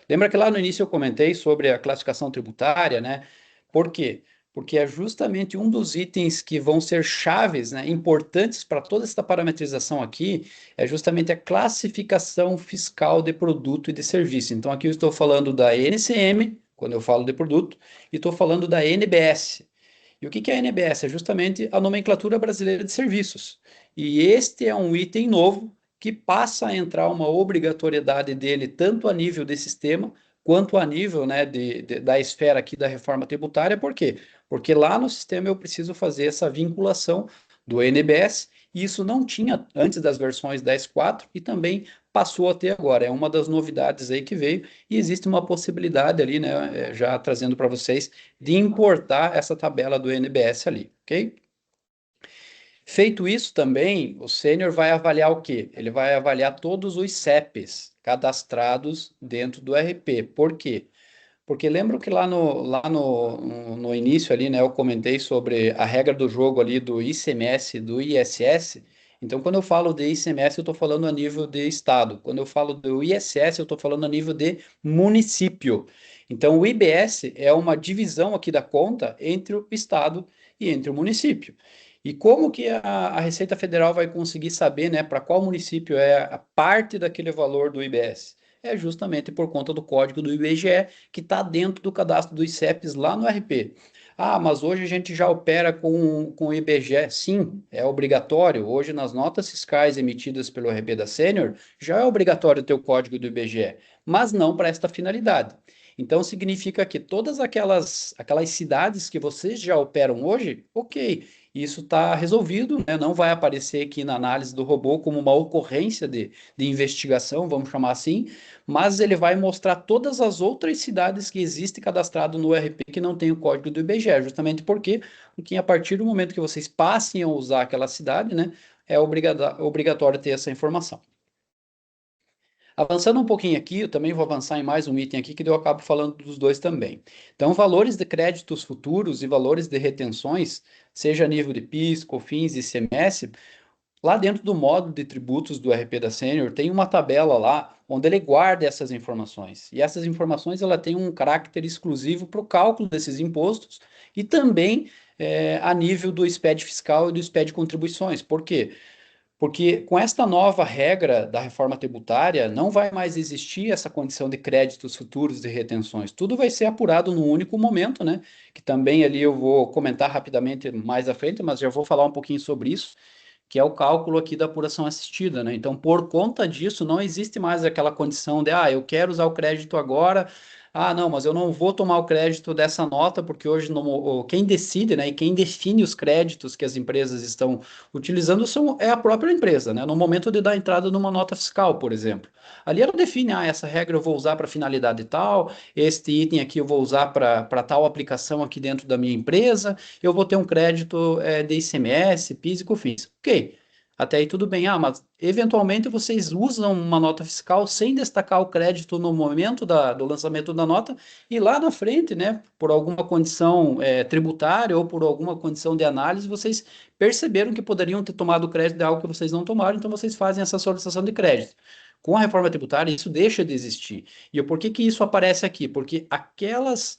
Lembra que lá no início eu comentei sobre a classificação tributária, né? Por quê? Porque é justamente um dos itens que vão ser chaves, né, importantes para toda essa parametrização aqui, é justamente a classificação fiscal de produto e de serviço. Então, aqui eu estou falando da NCM, quando eu falo de produto, e estou falando da NBS. E o que é a NBS? É justamente a Nomenclatura Brasileira de Serviços. E este é um item novo que passa a entrar uma obrigatoriedade dele, tanto a nível de sistema, quanto a nível, né, da esfera aqui da reforma tributária. Por quê? Porque lá no sistema eu preciso fazer essa vinculação do NBS, e isso não tinha antes das versões 10.4 e também passou a ter agora. É uma das novidades aí que veio, e existe uma possibilidade ali, né, já trazendo para vocês, de importar essa tabela do NBS ali, ok? Feito isso também, o sênior vai avaliar o quê? Ele vai avaliar todos os CEPs cadastrados dentro do RP. Por quê? Porque lembro que lá no início ali, né, eu comentei sobre a regra do jogo ali do ICMS e do ISS. Então, quando eu falo de ICMS, eu estou falando a nível de estado. Quando eu falo do ISS, eu estou falando a nível de município. Então, o IBS é uma divisão aqui da conta entre o estado e entre o município. E como que a Receita Federal vai conseguir saber, né, para qual município é a parte daquele valor do IBS? É justamente por conta do código do IBGE, que está dentro do cadastro dos CEPs lá no RP. Ah, mas hoje a gente já opera com o IBGE. Sim, é obrigatório. Hoje, nas notas fiscais emitidas pelo RP da Sênior, já é obrigatório ter o código do IBGE, mas não para esta finalidade. Então, significa que todas aquelas cidades que vocês já operam hoje, ok, isso está resolvido, né? Não vai aparecer aqui na análise do robô como uma ocorrência de investigação, vamos chamar assim, mas ele vai mostrar todas as outras cidades que existem cadastrado no RP que não tem o código do IBGE, justamente porque a partir do momento que vocês passem a usar aquela cidade, né, é obrigatório ter essa informação. Avançando um pouquinho aqui, eu também vou avançar em mais um item aqui que eu acabo falando dos dois também. Então, valores de créditos futuros e valores de retenções, seja a nível de PIS, COFINS e ICMS, lá dentro do módulo de tributos do RP da Sênior, tem uma tabela lá onde ele guarda essas informações. E essas informações ela tem um caráter exclusivo para o cálculo desses impostos e também a nível do SPED fiscal e do SPED contribuições. Por quê? Porque com esta nova regra da reforma tributária, não vai mais existir essa condição de créditos futuros de retenções. Tudo vai ser apurado num único momento, né? Que também ali eu vou comentar rapidamente mais à frente, mas já vou falar um pouquinho sobre isso, que é o cálculo aqui da apuração assistida, né? Então, por conta disso, não existe mais aquela condição de, eu quero usar o crédito agora, não, mas eu não vou tomar o crédito dessa nota, porque hoje quem decide, né, e quem define os créditos que as empresas estão utilizando é a própria empresa, né? No momento de dar entrada numa nota fiscal, por exemplo. Ali ela define, essa regra eu vou usar para finalidade tal, este item aqui eu vou usar para tal aplicação aqui dentro da minha empresa, eu vou ter um crédito de ICMS, PIS e COFINS. Ok, até aí tudo bem. Mas eventualmente vocês usam uma nota fiscal sem destacar o crédito no momento do lançamento da nota e lá na frente, né, por alguma condição tributária ou por alguma condição de análise, vocês perceberam que poderiam ter tomado crédito de algo que vocês não tomaram, então vocês fazem essa solicitação de crédito. Com a reforma tributária, isso deixa de existir. E por que que isso aparece aqui? Porque aquelas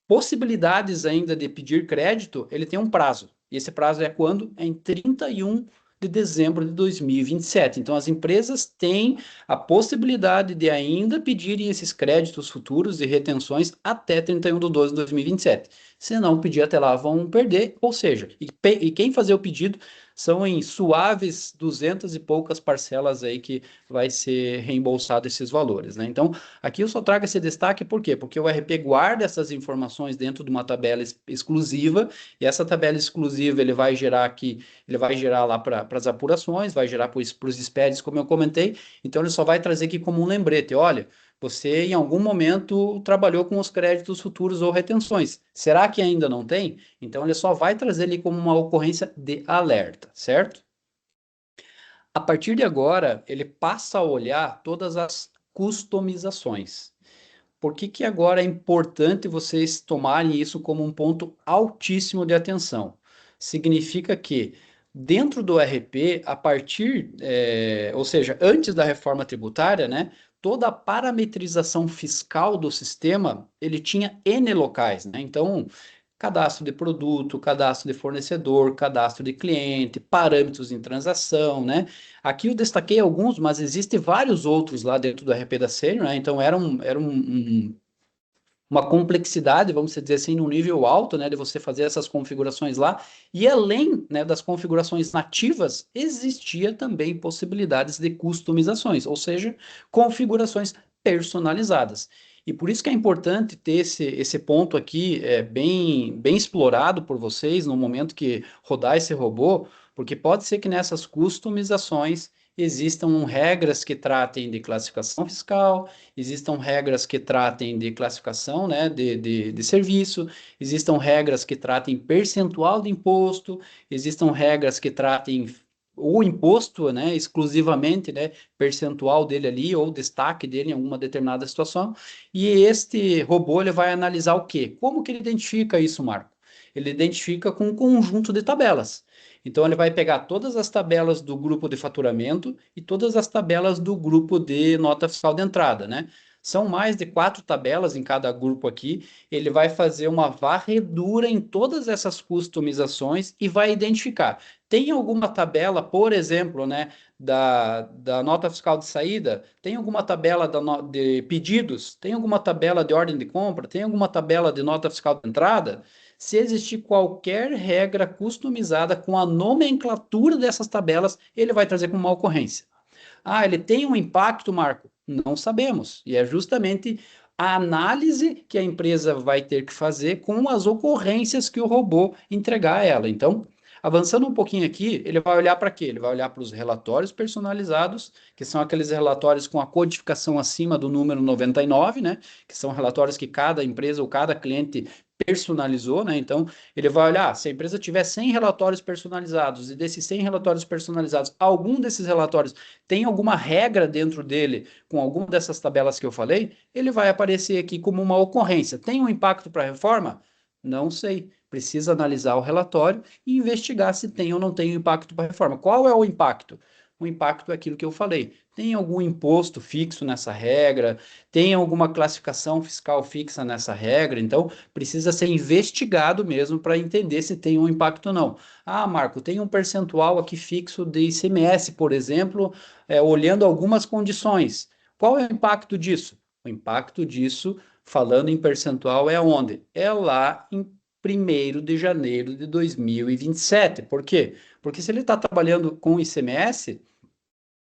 possibilidades ainda de pedir crédito, ele tem um prazo. E esse prazo é quando? É em 31 de dezembro de 2027. Então, as empresas têm a possibilidade de ainda pedirem esses créditos futuros e retenções até 31 de 12 de 2027. Se não pedir até lá, vão perder, ou seja, e quem fazer o pedido são em suaves 200 e poucas parcelas aí que vai ser reembolsado esses valores, né? Então, aqui eu só trago esse destaque por quê? Porque o RP guarda essas informações dentro de uma tabela exclusiva, e essa tabela exclusiva ele vai gerar aqui, ele vai gerar lá para as apurações, vai gerar para os SPEDs, como eu comentei, então ele só vai trazer aqui como um lembrete, olha, você em algum momento trabalhou com os créditos futuros ou retenções. Será que ainda não tem? Então ele só vai trazer ali como uma ocorrência de alerta, certo? A partir de agora, ele passa a olhar todas as customizações. Por que que agora é importante vocês tomarem isso como um ponto altíssimo de atenção? Significa que dentro do RP, a partir, ou seja, antes da reforma tributária, né, toda a parametrização fiscal do sistema, ele tinha N locais, né? Então, cadastro de produto, cadastro de fornecedor, cadastro de cliente, parâmetros em transação, né? Aqui eu destaquei alguns, mas existem vários outros lá dentro do RP da Senior, né? Então uma complexidade, vamos dizer assim, num nível alto, né, de você fazer essas configurações lá. E além, né, das configurações nativas, existia também possibilidades de customizações, ou seja, configurações personalizadas. E por isso que é importante ter esse ponto aqui bem explorado por vocês no momento que rodar esse robô, porque pode ser que nessas customizações existam regras que tratem de classificação fiscal, existam regras que tratem de classificação, né, de serviço, existam regras que tratem percentual de imposto, existam regras que tratem o imposto, né, exclusivamente, né, percentual dele ali ou destaque dele em alguma determinada situação. E este robô ele vai analisar o quê? Como que ele identifica isso, Marco? Ele identifica com um conjunto de tabelas. Então, ele vai pegar todas as tabelas do grupo de faturamento e todas as tabelas do grupo de nota fiscal de entrada, né? São mais de 4 tabelas em cada grupo aqui. Ele vai fazer uma varredura em todas essas customizações e vai identificar. Tem alguma tabela, por exemplo, né, da nota fiscal de saída? Tem alguma tabela de pedidos? Tem alguma tabela de ordem de compra? Tem alguma tabela de nota fiscal de entrada? Se existir qualquer regra customizada com a nomenclatura dessas tabelas, ele vai trazer como uma ocorrência. Ah, ele tem um impacto, Marco? Não sabemos. E é justamente a análise que a empresa vai ter que fazer com as ocorrências que o robô entregar a ela. Então, avançando um pouquinho aqui, ele vai olhar para quê? Ele vai olhar para os relatórios personalizados, que são aqueles relatórios com a codificação acima do número 99, né? Que são relatórios que cada empresa ou cada cliente personalizou, né? Então, ele vai olhar, se a empresa tiver 100 relatórios personalizados e desses 100 relatórios personalizados, algum desses relatórios tem alguma regra dentro dele com alguma dessas tabelas que eu falei, ele vai aparecer aqui como uma ocorrência. Tem um impacto para a reforma? Não sei. Precisa analisar o relatório e investigar se tem ou não tem impacto para a reforma. Qual é o impacto? O impacto é aquilo que eu falei. Tem algum imposto fixo nessa regra? Tem alguma classificação fiscal fixa nessa regra? Então, precisa ser investigado mesmo para entender se tem um impacto ou não. Ah, Marco, tem um percentual aqui fixo de ICMS, por exemplo, olhando algumas condições. Qual é o impacto disso? O impacto disso, falando em percentual, é onde? É lá em 1º de janeiro de 2027. Por quê? Porque se ele está trabalhando com ICMS,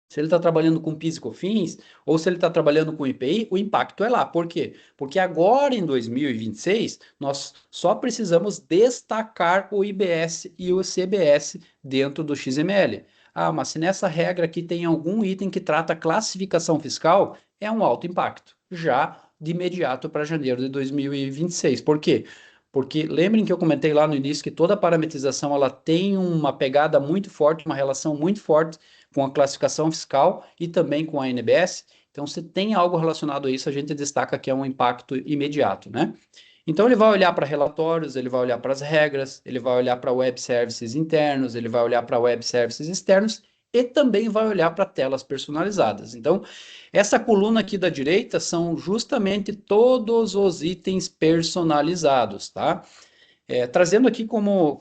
se ele está trabalhando com PIS e COFINS, ou se ele está trabalhando com IPI, o impacto é lá. Por quê? Porque agora, em 2026, nós só precisamos destacar o IBS e o CBS dentro do XML. Ah, mas se nessa regra aqui tem algum item que trata classificação fiscal, é um alto impacto, já de imediato para janeiro de 2026. Por quê? Porque lembrem que eu comentei lá no início que toda parametrização ela tem uma pegada muito forte, uma relação muito forte com a classificação fiscal e também com a NBS. Então, se tem algo relacionado a isso, a gente destaca que é um impacto imediato, né? Então, ele vai olhar para relatórios, ele vai olhar para as regras, ele vai olhar para web services internos, ele vai olhar para web services externos e também vai olhar para telas personalizadas. Então, essa coluna aqui da direita são justamente todos os itens personalizados, tá? Trazendo aqui como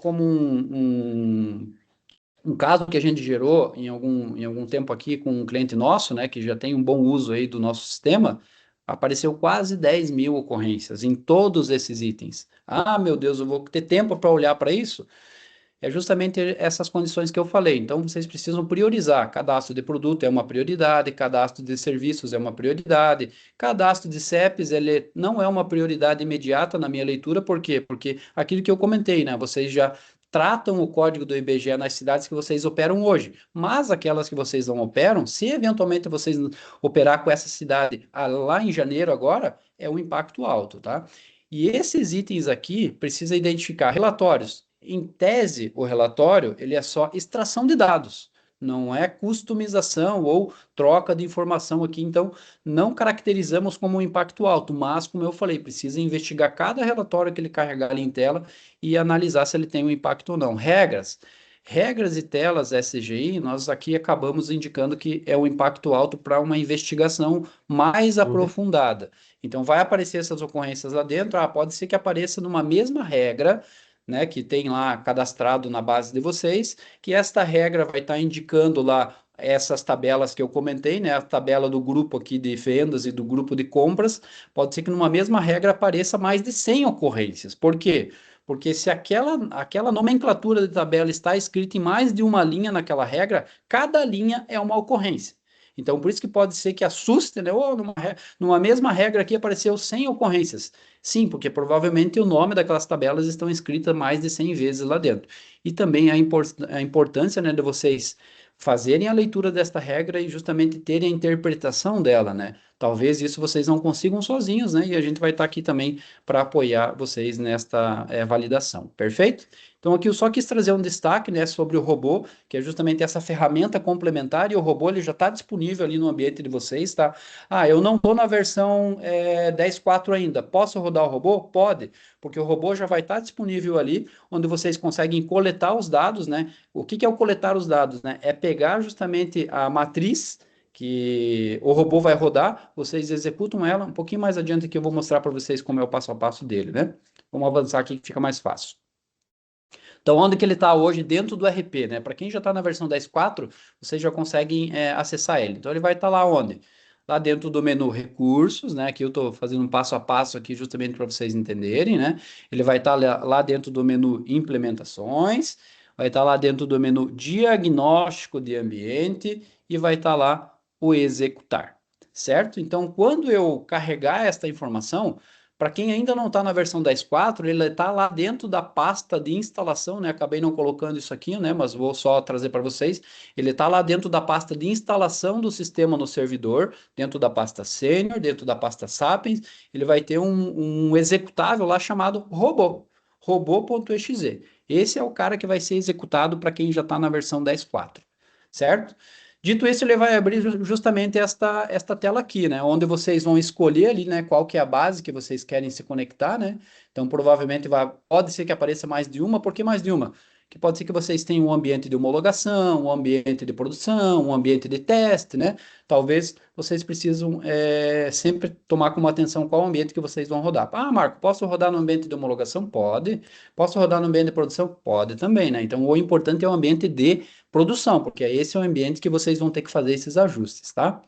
um caso que a gente gerou em algum tempo aqui com um cliente nosso, né, que já tem um bom uso aí do nosso sistema, apareceu quase 10 mil ocorrências em todos esses itens. Ah, meu Deus, eu vou ter tempo para olhar para isso? É justamente essas condições que eu falei. Então, vocês precisam priorizar. Cadastro de produto é uma prioridade, cadastro de serviços é uma prioridade, cadastro de CEPs, ele não é uma prioridade imediata na minha leitura, por quê? Porque aquilo que eu comentei, né? Vocês já tratam o código do IBGE nas cidades que vocês operam hoje, mas aquelas que vocês não operam, se eventualmente vocês operar com essa cidade lá em janeiro agora, é um impacto alto, tá? E esses itens aqui precisa identificar relatórios. Em tese, o relatório ele é só extração de dados, não é customização ou troca de informação aqui. Então, não caracterizamos como um impacto alto, mas, como eu falei, precisa investigar cada relatório que ele carregar ali em tela e analisar se ele tem um impacto ou não. Regras e telas SGI, nós aqui acabamos indicando que é um impacto alto para uma investigação mais aprofundada. Então, vai aparecer essas ocorrências lá dentro. Pode ser que apareça numa mesma regra, né, que tem lá cadastrado na base de vocês, que esta regra vai estar indicando lá essas tabelas que eu comentei, né, a tabela do grupo aqui de vendas e do grupo de compras. Pode ser que numa mesma regra apareça mais de 100 ocorrências. Por quê? Porque se aquela nomenclatura de tabela está escrita em mais de uma linha naquela regra, cada linha é uma ocorrência. Então, por isso que pode ser que assuste, né? Oh, numa mesma regra aqui apareceu 100 ocorrências. Sim, porque provavelmente o nome daquelas tabelas estão escritas mais de 100 vezes lá dentro. E também a importância, né, de vocês fazerem a leitura desta regra e justamente terem a interpretação dela, né? Talvez isso vocês não consigam sozinhos, né? E a gente vai estar aqui também para apoiar vocês nesta validação. Perfeito? Então aqui eu só quis trazer um destaque, né, sobre o robô, que é justamente essa ferramenta complementar, e o robô ele já está disponível ali no ambiente de vocês, tá? Eu não estou na versão 10.4 ainda. Posso rodar o robô? Pode, porque o robô já vai estar disponível ali, onde vocês conseguem coletar os dados, né? O que é o coletar os dados, né? É pegar justamente a matriz que o robô vai rodar, vocês executam ela. Um pouquinho mais adiante que eu vou mostrar para vocês como é o passo a passo dele, né? Vamos avançar aqui que fica mais fácil. Então, onde que ele está hoje dentro do RP, né? Para quem já está na versão 10.4, vocês já conseguem acessar ele. Então, ele vai estar lá onde? Lá dentro do menu Recursos, né? Aqui eu estou fazendo um passo a passo aqui justamente para vocês entenderem, né? Ele vai estar lá dentro do menu Implementações, vai estar lá dentro do menu Diagnóstico de Ambiente e vai estar lá o Executar, certo? Então, quando eu carregar esta informação, para quem ainda não está na versão 10.4, ele está lá dentro da pasta de instalação, né? Acabei não colocando isso aqui, né? Mas vou só trazer para vocês. Ele está lá dentro da pasta de instalação do sistema no servidor, dentro da pasta Senior, dentro da pasta Sapiens. Ele vai ter um executável lá chamado robô, robô.exe. Esse é o cara que vai ser executado para quem já está na versão 10.4, certo? Dito isso, ele vai abrir justamente esta tela aqui, né? Onde vocês vão escolher ali, né? Qual que é a base que vocês querem se conectar, né? Então, provavelmente pode ser que apareça mais de uma. Por que mais de uma? Que pode ser que vocês tenham um ambiente de homologação, um ambiente de produção, um ambiente de teste, né? Talvez vocês precisam sempre tomar como atenção qual ambiente que vocês vão rodar. Marco, posso rodar no ambiente de homologação? Pode. Posso rodar no ambiente de produção? Pode também, né? Então, o importante é o ambiente de produção, porque esse é o ambiente que vocês vão ter que fazer esses ajustes, tá?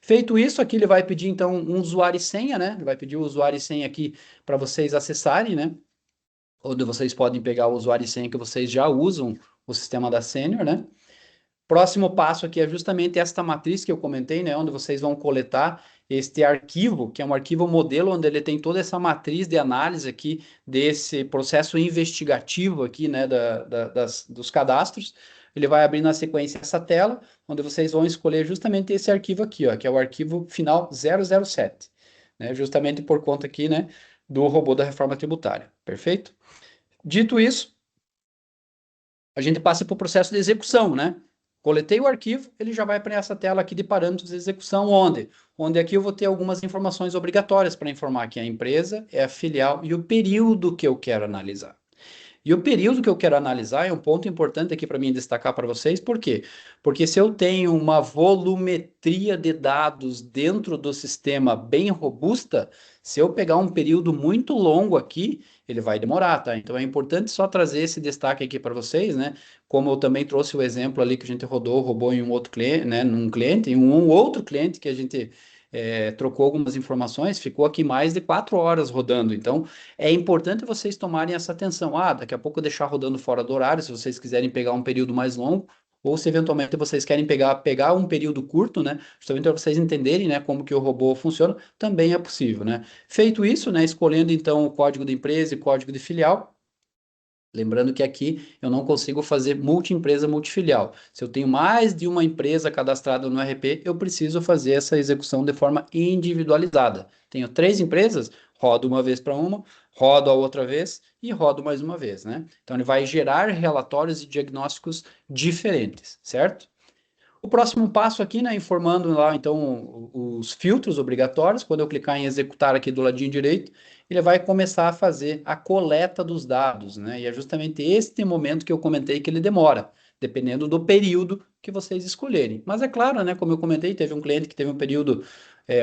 Feito isso, aqui ele vai pedir, então, um usuário e senha, né? Ele vai pedir o usuário e senha aqui para vocês acessarem, né? Onde vocês podem pegar o usuário e senha que vocês já usam o sistema da Senior, né? Próximo passo aqui é justamente esta matriz que eu comentei, né? Onde vocês vão coletar este arquivo, que é um arquivo modelo, onde ele tem toda essa matriz de análise aqui desse processo investigativo aqui, né? Dos cadastros. Ele vai abrir na sequência essa tela, onde vocês vão escolher justamente esse arquivo aqui, ó, que é o arquivo final 007, né? Justamente por conta aqui, né? Do robô da reforma tributária. Perfeito? Dito isso, a gente passa para o processo de execução, né? Coletei o arquivo, ele já vai para essa tela aqui de parâmetros de execução, onde aqui eu vou ter algumas informações obrigatórias para informar que a empresa é a filial e o período que eu quero analisar. E o período que eu quero analisar é um ponto importante aqui para mim destacar para vocês, por quê? Porque se eu tenho uma volumetria de dados dentro do sistema bem robusta, se eu pegar um período muito longo aqui, ele vai demorar, tá? Então é importante só trazer esse destaque aqui para vocês, né? Como eu também trouxe o exemplo ali que a gente roubou em um outro cliente, né? Num cliente, em um outro cliente que a gente trocou algumas informações, ficou aqui mais de 4 horas rodando. Então, é importante vocês tomarem essa atenção. Ah, daqui a pouco deixar rodando fora do horário, se vocês quiserem pegar um período mais longo, ou se eventualmente vocês querem pegar um período curto, né? Justamente para vocês entenderem, né, como que o robô funciona, também é possível, né? Feito isso, né, escolhendo então o código de empresa e código de filial. Lembrando que aqui eu não consigo fazer multi-empresa, multifilial. Se eu tenho mais de uma empresa cadastrada no RP, eu preciso fazer essa execução de forma individualizada. Tenho 3 empresas, rodo uma vez para uma, rodo a outra vez e rodo mais uma vez, né? Então ele vai gerar relatórios e diagnósticos diferentes, certo? O próximo passo aqui, né, informando lá, então, os filtros obrigatórios, quando eu clicar em executar aqui do ladinho direito, ele vai começar a fazer a coleta dos dados, né, e é justamente este momento que eu comentei que ele demora, dependendo do período que vocês escolherem. Mas é claro, né, como eu comentei, teve um cliente que teve um período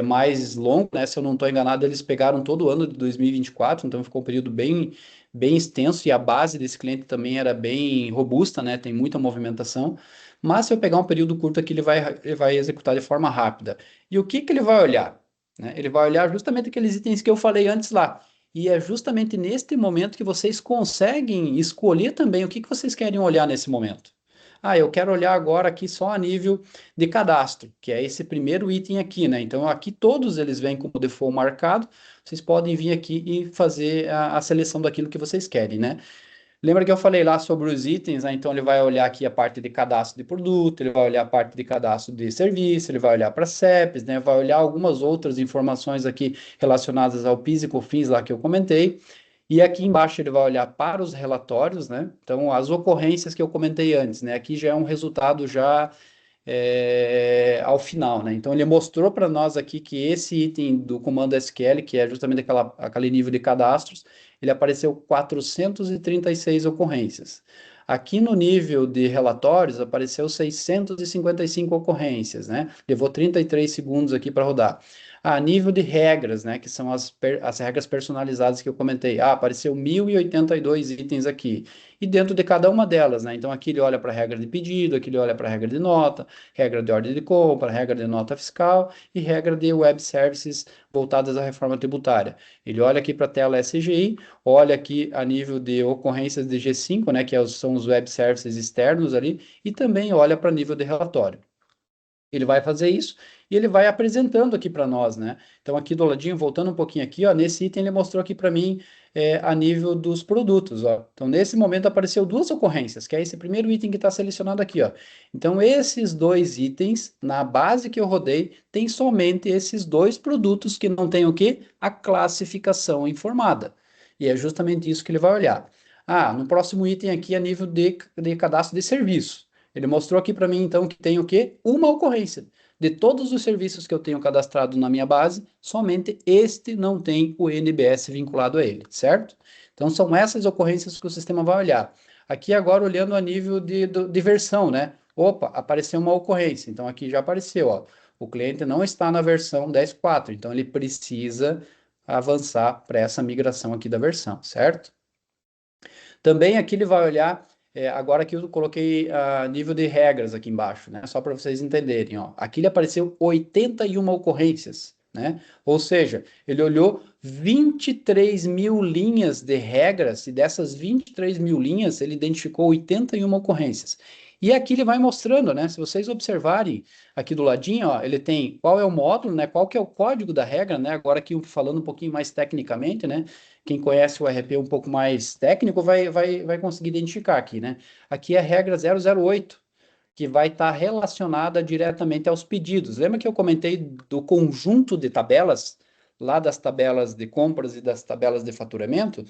mais longo, né, se eu não estou enganado, eles pegaram todo o ano de 2024, então ficou um período bem extenso, e a base desse cliente também era bem robusta, né, tem muita movimentação. Mas se eu pegar um período curto aqui, ele vai executar de forma rápida. E o que que ele vai olhar? Né? Ele vai olhar justamente aqueles itens que eu falei antes lá. E é justamente neste momento que vocês conseguem escolher também o que que vocês querem olhar nesse momento. Ah, eu quero olhar agora aqui só a nível de cadastro, que é esse primeiro item aqui, né? Então, aqui todos eles vêm como default marcado. Vocês podem vir aqui e fazer a seleção daquilo que vocês querem, né? Lembra que eu falei lá sobre os itens, né? Então ele vai olhar aqui a parte de cadastro de produto, ele vai olhar a parte de cadastro de serviço, ele vai olhar para CEPs, né? Vai olhar algumas outras informações aqui relacionadas ao PIS e COFINS lá que eu comentei. E aqui embaixo ele vai olhar para os relatórios, né? Então as ocorrências que eu comentei antes, né? Aqui já é um resultado já ao final, né? Então ele mostrou para nós aqui que esse item do comando SQL, que é justamente aquele nível de cadastros, ele apareceu 436 ocorrências. Aqui no nível de relatórios apareceu 655 ocorrências, né? Levou 33 segundos aqui para rodar. A nível de regras, né, que são as regras personalizadas que eu comentei. Apareceu 1.082 itens aqui. E dentro de cada uma delas, né? Então aqui ele olha para a regra de pedido, aqui ele olha para a regra de nota, regra de ordem de compra, regra de nota fiscal e regra de web services voltadas à reforma tributária. Ele olha aqui para a tela SGI, olha aqui a nível de ocorrências de G5, né, que são os web services externos ali, e também olha para nível de relatório. Ele vai fazer isso e ele vai apresentando aqui para nós, né? Então, aqui do ladinho, voltando um pouquinho aqui, ó, nesse item ele mostrou aqui para mim a nível dos produtos, ó. Então, nesse momento apareceu 2 ocorrências, que é esse primeiro item que está selecionado aqui, ó. Então, esses 2 itens, na base que eu rodei, tem somente esses 2 produtos que não tem o quê? A classificação informada. E é justamente isso que ele vai olhar. No próximo item aqui, a nível de cadastro de serviço. Ele mostrou aqui para mim, então, que tem o quê? Uma ocorrência. De todos os serviços que eu tenho cadastrado na minha base, somente este não tem o NBS vinculado a ele, certo? Então, são essas ocorrências que o sistema vai olhar. Aqui agora, olhando a nível de versão, né? Opa, apareceu uma ocorrência. Então, aqui já apareceu, ó. O cliente não está na versão 10.4, então ele precisa avançar para essa migração aqui da versão, certo? Também aqui ele vai olhar, agora que eu coloquei a nível de regras aqui embaixo, né? Só para vocês entenderem, ó. Aqui ele apareceu 81 ocorrências, né? Ou seja, ele olhou 23 mil linhas de regras e dessas 23 mil linhas ele identificou 81 ocorrências. E aqui ele vai mostrando, né? Se vocês observarem aqui do ladinho, ó, ele tem qual é o módulo, né? Qual que é o código da regra, né? Agora aqui falando um pouquinho mais tecnicamente, né? Quem conhece o RP um pouco mais técnico vai conseguir identificar aqui, né? Aqui é a regra 008, que vai estar relacionada diretamente aos pedidos. Lembra que eu comentei do conjunto de tabelas, lá das tabelas de compras e das tabelas de faturamento?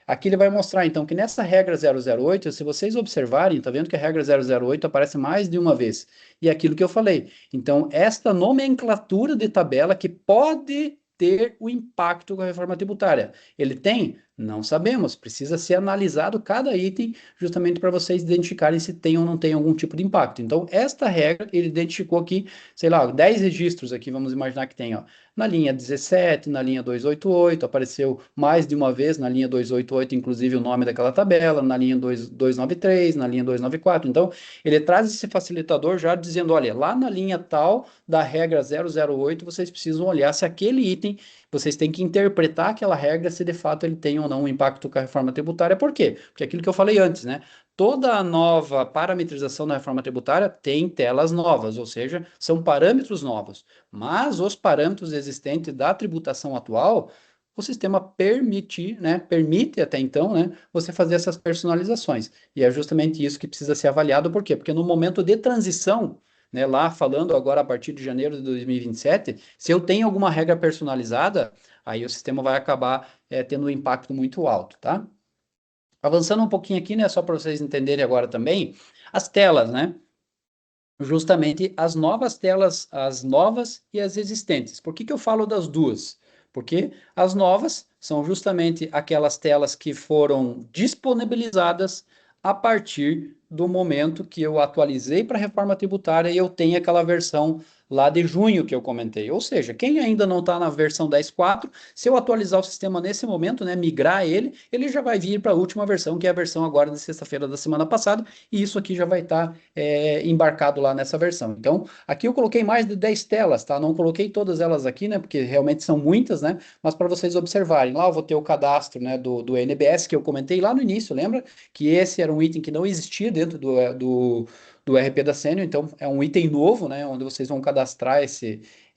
Aqui ele vai mostrar, então, que nessa regra 008, se vocês observarem, tá vendo que a regra 008 aparece mais de uma vez. E é aquilo que eu falei. Então, esta nomenclatura de tabela que pode ter o impacto com a reforma tributária. Ele tem? Não sabemos. Precisa ser analisado cada item justamente para vocês identificarem se tem ou não tem algum tipo de impacto. Então, esta regra, ele identificou aqui, sei lá, 10 registros aqui, vamos imaginar que tem, ó, na linha 17, na linha 288, apareceu mais de uma vez na linha 288, inclusive o nome daquela tabela, na linha 293, na linha 294. Então, ele traz esse facilitador já dizendo, olha, lá na linha tal da regra 008, vocês precisam olhar se aquele item, vocês têm que interpretar aquela regra se de fato ele tem ou não um impacto com a reforma tributária. Por quê? Porque aquilo que eu falei antes, né? Toda a nova parametrização da reforma tributária tem telas novas, ou seja, são parâmetros novos. Mas os parâmetros existentes da tributação atual, o sistema permite, né, permite até então, né, você fazer essas personalizações. E é justamente isso que precisa ser avaliado. Por quê? Porque no momento de transição, né, lá falando agora a partir de janeiro de 2027, se eu tenho alguma regra personalizada, aí o sistema vai acabar tendo um impacto muito alto, tá? Avançando um pouquinho aqui, né, só para vocês entenderem agora também, as telas, né? Justamente as novas telas, as novas e as existentes. Por que que eu falo das duas? Porque as novas são justamente aquelas telas que foram disponibilizadas a partir do momento que eu atualizei para a reforma tributária e eu tenho aquela versão lá de junho que eu comentei. Ou seja, quem ainda não está na versão 10.4, se eu atualizar o sistema nesse momento, né, migrar ele, ele já vai vir para a última versão, que é a versão agora de sexta-feira da semana passada, e isso aqui já vai estar embarcado lá nessa versão. Então, aqui eu coloquei mais de 10 telas, tá? Não coloquei todas elas aqui, né, porque realmente são muitas, né, mas para vocês observarem, lá eu vou ter o cadastro, né, do NBS que eu comentei lá no início, lembra? Que esse era um item que não existia dentro do RP da Sênior, então é um item novo, né, onde vocês vão cadastrar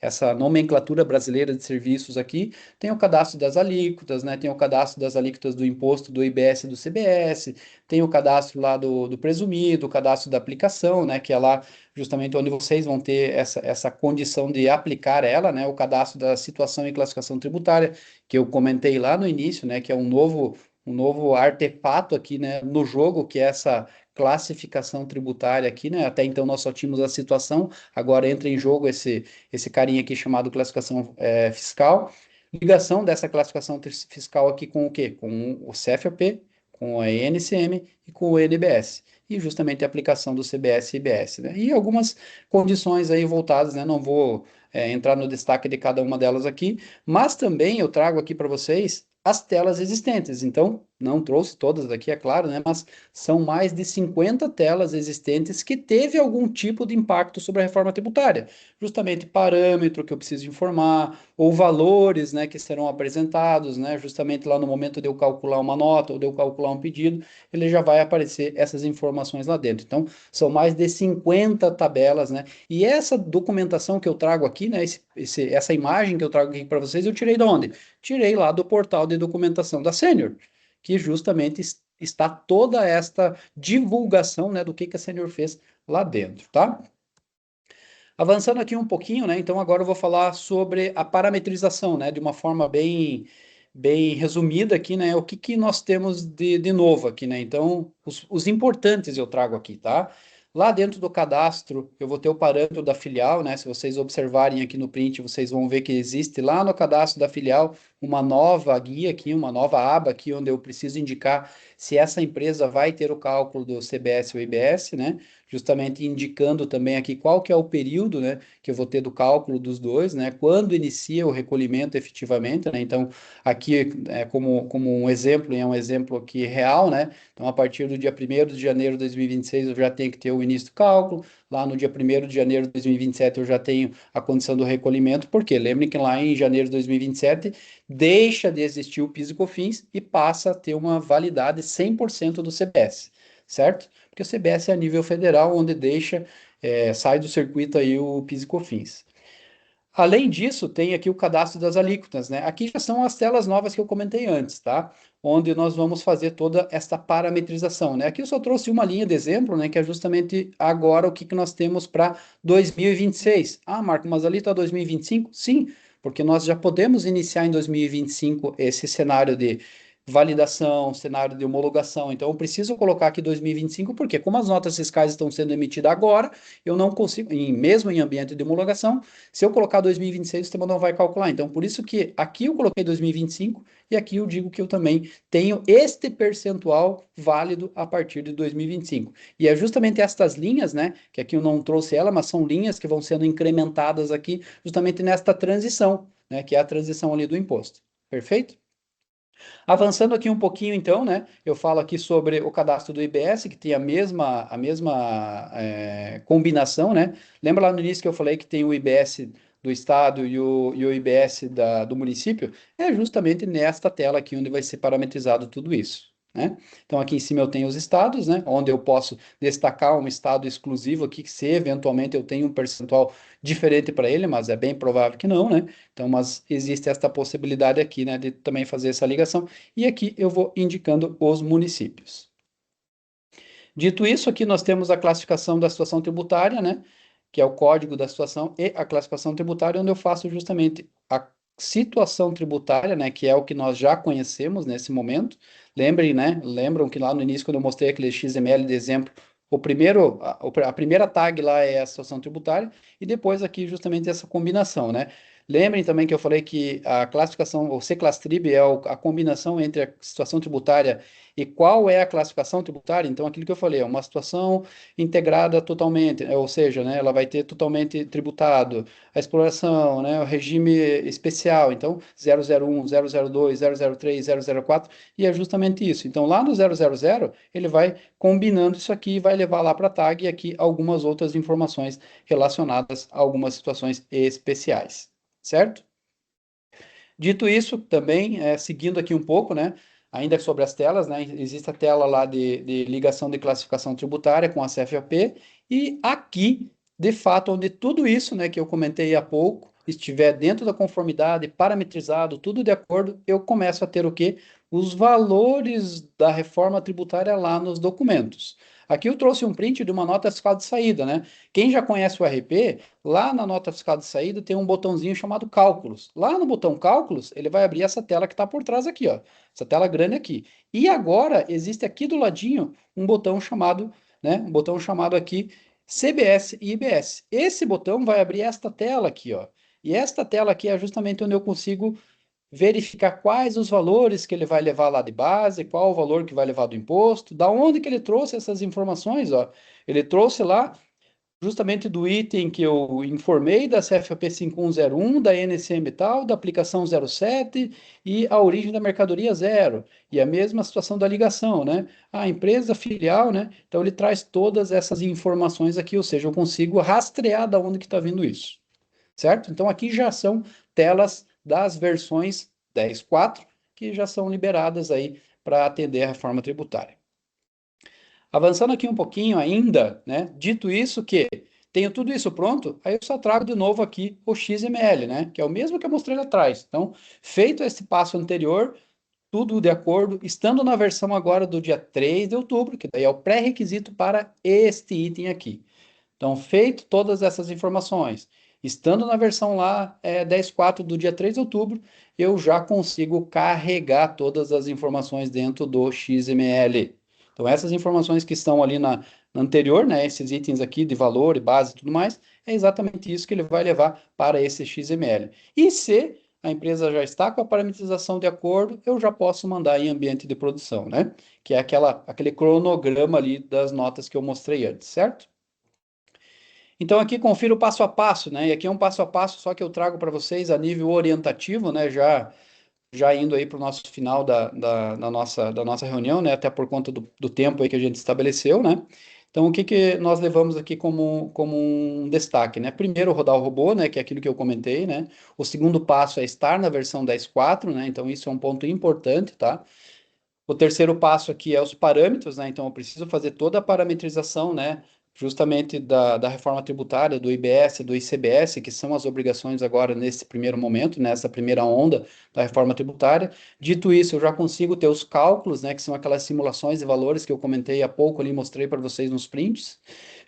essa nomenclatura brasileira de serviços aqui. Tem o cadastro das alíquotas, né, tem o cadastro das alíquotas do imposto do IBS e do CBS, tem o cadastro lá do presumido, o cadastro da aplicação, né, que é lá justamente onde vocês vão ter essa condição de aplicar ela, né, o cadastro da situação e classificação tributária, que eu comentei lá no início, né, que é um novo artefato aqui, né, no jogo, que é essa classificação tributária aqui, né? Até então nós só tínhamos a situação, agora entra em jogo esse carinha aqui chamado classificação fiscal. Ligação dessa classificação fiscal aqui com o quê? Com o CFAP, com a ENCM e com o NBS. E justamente a aplicação do CBS e IBS, né? E algumas condições aí voltadas, né? Não vou entrar no destaque de cada uma delas aqui, mas também eu trago aqui para vocês as telas existentes. Então, não trouxe todas daqui, é claro, né? Mas são mais de 50 telas existentes que teve algum tipo de impacto sobre a reforma tributária. Justamente parâmetro que eu preciso informar, ou valores, né, que serão apresentados, né? Justamente lá no momento de eu calcular uma nota ou de eu calcular um pedido, ele já vai aparecer essas informações lá dentro. Então, são mais de 50 tabelas, né? E essa documentação que eu trago aqui, né? Essa imagem que eu trago aqui para vocês, eu tirei de onde? Tirei lá do portal de documentação da Sênior, que justamente está toda esta divulgação, né, do que a Sênior fez lá dentro, tá? Avançando aqui um pouquinho, né, então agora eu vou falar sobre a parametrização, né, de uma forma bem resumida aqui, né, o que nós temos de novo aqui, né, então os importantes eu trago aqui, tá? Lá dentro do cadastro, eu vou ter o parâmetro da filial, né? Se vocês observarem aqui no print, vocês vão ver que existe lá no cadastro da filial uma nova guia aqui, uma nova aba aqui, onde eu preciso indicar se essa empresa vai ter o cálculo do CBS ou IBS, né? Justamente indicando também aqui qual que é o período, né, que eu vou ter do cálculo dos dois, né? Quando inicia o recolhimento efetivamente, né? Então, aqui como um exemplo, e é um exemplo aqui real, né? Então, a partir do dia 1º de janeiro de 2026, eu já tenho que ter o início do cálculo. Lá no dia 1º de janeiro de 2027, eu já tenho a condição do recolhimento. Por quê? Lembrem que lá em janeiro de 2027, deixa de existir o PIS e COFINS e passa a ter uma validade 100% do CBS, certo? Porque o CBS é a nível federal, onde sai do circuito aí o PIS e COFINS. Além disso, tem aqui o cadastro das alíquotas, né? Aqui já são as telas novas que eu comentei antes, tá? Onde nós vamos fazer toda esta parametrização, né? Aqui eu só trouxe uma linha de exemplo, né? Que é justamente agora o que nós temos para 2026. Ah, Marco, mas ali está 2025? Sim, porque nós já podemos iniciar em 2025 esse cenário de validação, cenário de homologação. Então, eu preciso colocar aqui 2025, porque como as notas fiscais estão sendo emitidas agora, eu não consigo, mesmo em ambiente de homologação, se eu colocar 2026, o sistema não vai calcular. Então, por isso que aqui eu coloquei 2025 e aqui eu digo que eu também tenho este percentual válido a partir de 2025. E é justamente estas linhas, né, que aqui eu não trouxe ela, mas são linhas que vão sendo incrementadas aqui, justamente nesta transição, né, que é a transição ali do imposto. Perfeito? Avançando aqui um pouquinho, então, né, eu falo aqui sobre o cadastro do IBS, que tem a mesma combinação, né? Lembra lá no início que eu falei que tem o IBS do estado e o IBS do município? É justamente nesta tela aqui onde vai ser parametrizado tudo isso, né? Então, aqui em cima eu tenho os estados, né, onde eu posso destacar um estado exclusivo aqui, que se eventualmente eu tenho um percentual diferente para ele, mas é bem provável que não, né? Então, mas existe esta possibilidade aqui, né, de também fazer essa ligação. E aqui eu vou indicando os municípios. Dito isso, aqui nós temos a classificação da situação tributária, né, que é o código da situação, e a classificação tributária, onde eu faço justamente a situação tributária, né, que é o que nós já conhecemos nesse momento. Lembrem, né, lembram que lá no início, quando eu mostrei aquele XML de exemplo, a primeira tag lá é a situação tributária, e depois aqui justamente essa combinação, né? Lembrem também que eu falei que a classificação, o C-Class-Trib é a combinação entre a situação tributária e qual é a classificação tributária. Então, aquilo que eu falei, é uma situação integrada totalmente, ou seja, né, ela vai ter totalmente tributado a exploração, né, o regime especial, então 001, 002, 003, 004, e é justamente isso. Então, lá no 000, ele vai combinando isso aqui e vai levar lá para a tag e aqui algumas outras informações relacionadas a algumas situações especiais, certo? Dito isso, também, seguindo aqui um pouco, né, ainda sobre as telas, né, existe a tela lá de ligação de classificação tributária com a CFAP, e aqui, de fato, onde tudo isso, né, que eu comentei há pouco, estiver dentro da conformidade, parametrizado, tudo de acordo, eu começo a ter o quê? Os valores da reforma tributária lá nos documentos. Aqui eu trouxe um print de uma nota fiscal de saída, né? Quem já conhece o RP, lá na nota fiscal de saída tem um botãozinho chamado Cálculos. Lá no botão Cálculos, ele vai abrir essa tela que está por trás aqui, ó. Essa tela grande aqui. E agora existe aqui do ladinho um botão chamado, né? Um botão chamado aqui CBS e IBS. Esse botão vai abrir esta tela aqui, ó. E esta tela aqui é justamente onde eu consigo verificar quais os valores que ele vai levar lá de base, qual o valor que vai levar do imposto, da onde que ele trouxe essas informações, ó. Ele trouxe lá justamente do item que eu informei da CFAP 5101, da NCM tal, da aplicação 07 e a origem da mercadoria zero. E a mesma situação da ligação, né? A empresa filial, né? Então ele traz todas essas informações aqui, ou seja, eu consigo rastrear da onde que está vindo isso, certo? Então aqui já são telas das versões 10.4 que já são liberadas aí para atender a reforma tributária. Avançando aqui um pouquinho ainda, né? Dito isso que tenho tudo isso pronto, aí eu só trago de novo aqui o XML, né? Que é o mesmo que eu mostrei lá atrás. Então, feito esse passo anterior, tudo de acordo, estando na versão agora do dia 3 de outubro, que daí é o pré-requisito para este item aqui. Então, feito todas essas informações, estando na versão lá 10.4 do dia 3 de outubro, eu já consigo carregar todas as informações dentro do XML. Então, essas informações que estão ali na anterior, né, esses itens aqui de valor e base e tudo mais, é exatamente isso que ele vai levar para esse XML. E se a empresa já está com a parametrização de acordo, eu já posso mandar em ambiente de produção, né? Que é aquele cronograma ali das notas que eu mostrei antes, certo? Então aqui confira o passo a passo, né? E aqui é um passo a passo só que eu trago para vocês a nível orientativo, né? Já indo aí para o nosso final da nossa reunião, né? Até por conta do tempo aí que a gente estabeleceu, né? Então, o que que nós levamos aqui como um destaque, né? Primeiro, rodar o robô, né? Que é aquilo que eu comentei, né? O segundo passo é estar na versão 10.4, né? Então, isso é um ponto importante, tá? O terceiro passo aqui é os parâmetros, né? Então, eu preciso fazer toda a parametrização, né? Justamente da reforma tributária, do IBS, do ICBS, que são as obrigações agora nesse primeiro momento, nessa primeira onda da reforma tributária. Dito isso, eu já consigo ter os cálculos, né? Que são aquelas simulações de valores que eu comentei há pouco ali, mostrei para vocês nos prints.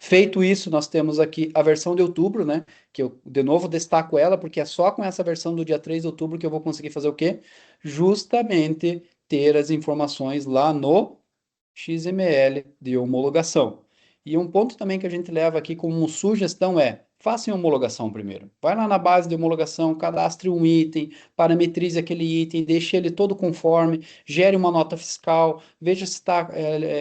Feito isso, nós temos aqui a versão de outubro, né? Que eu, de novo, destaco ela, porque é só com essa versão do dia 3 de outubro que eu vou conseguir fazer o quê? Justamente ter as informações lá no XML de homologação. E um ponto também que a gente leva aqui como sugestão é, faça a homologação primeiro. Vai lá na base de homologação, cadastre um item, parametrize aquele item, deixe ele todo conforme, gere uma nota fiscal, veja se está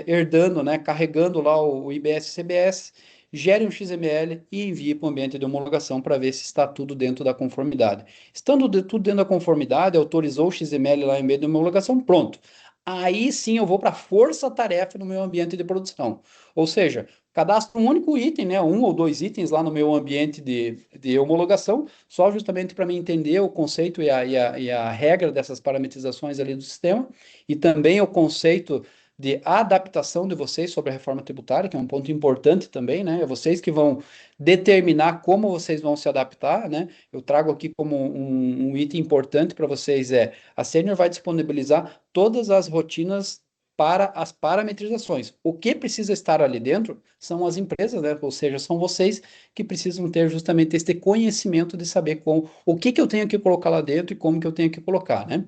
herdando, né, carregando lá o IBS-CBS, gere um XML e envie para o ambiente de homologação para ver se está tudo dentro da conformidade. Estando tudo dentro da conformidade, autorizou o XML lá em ambiente de homologação, pronto. Aí sim eu vou para a força-tarefa no meu ambiente de produção. Ou seja, cadastro um único item, né, um ou dois itens lá no meu ambiente de homologação, só justamente para mim entender o conceito e a regra dessas parametrizações ali do sistema, e também o conceito de adaptação de vocês sobre a reforma tributária, que é um ponto importante também, né? É vocês que vão determinar como vocês vão se adaptar, né? Eu trago aqui como um item importante para vocês a Senior vai disponibilizar todas as rotinas para as parametrizações. O que precisa estar ali dentro são as empresas, né? Ou seja, são vocês que precisam ter justamente esse conhecimento de saber o que eu tenho que colocar lá dentro e como que eu tenho que colocar, né?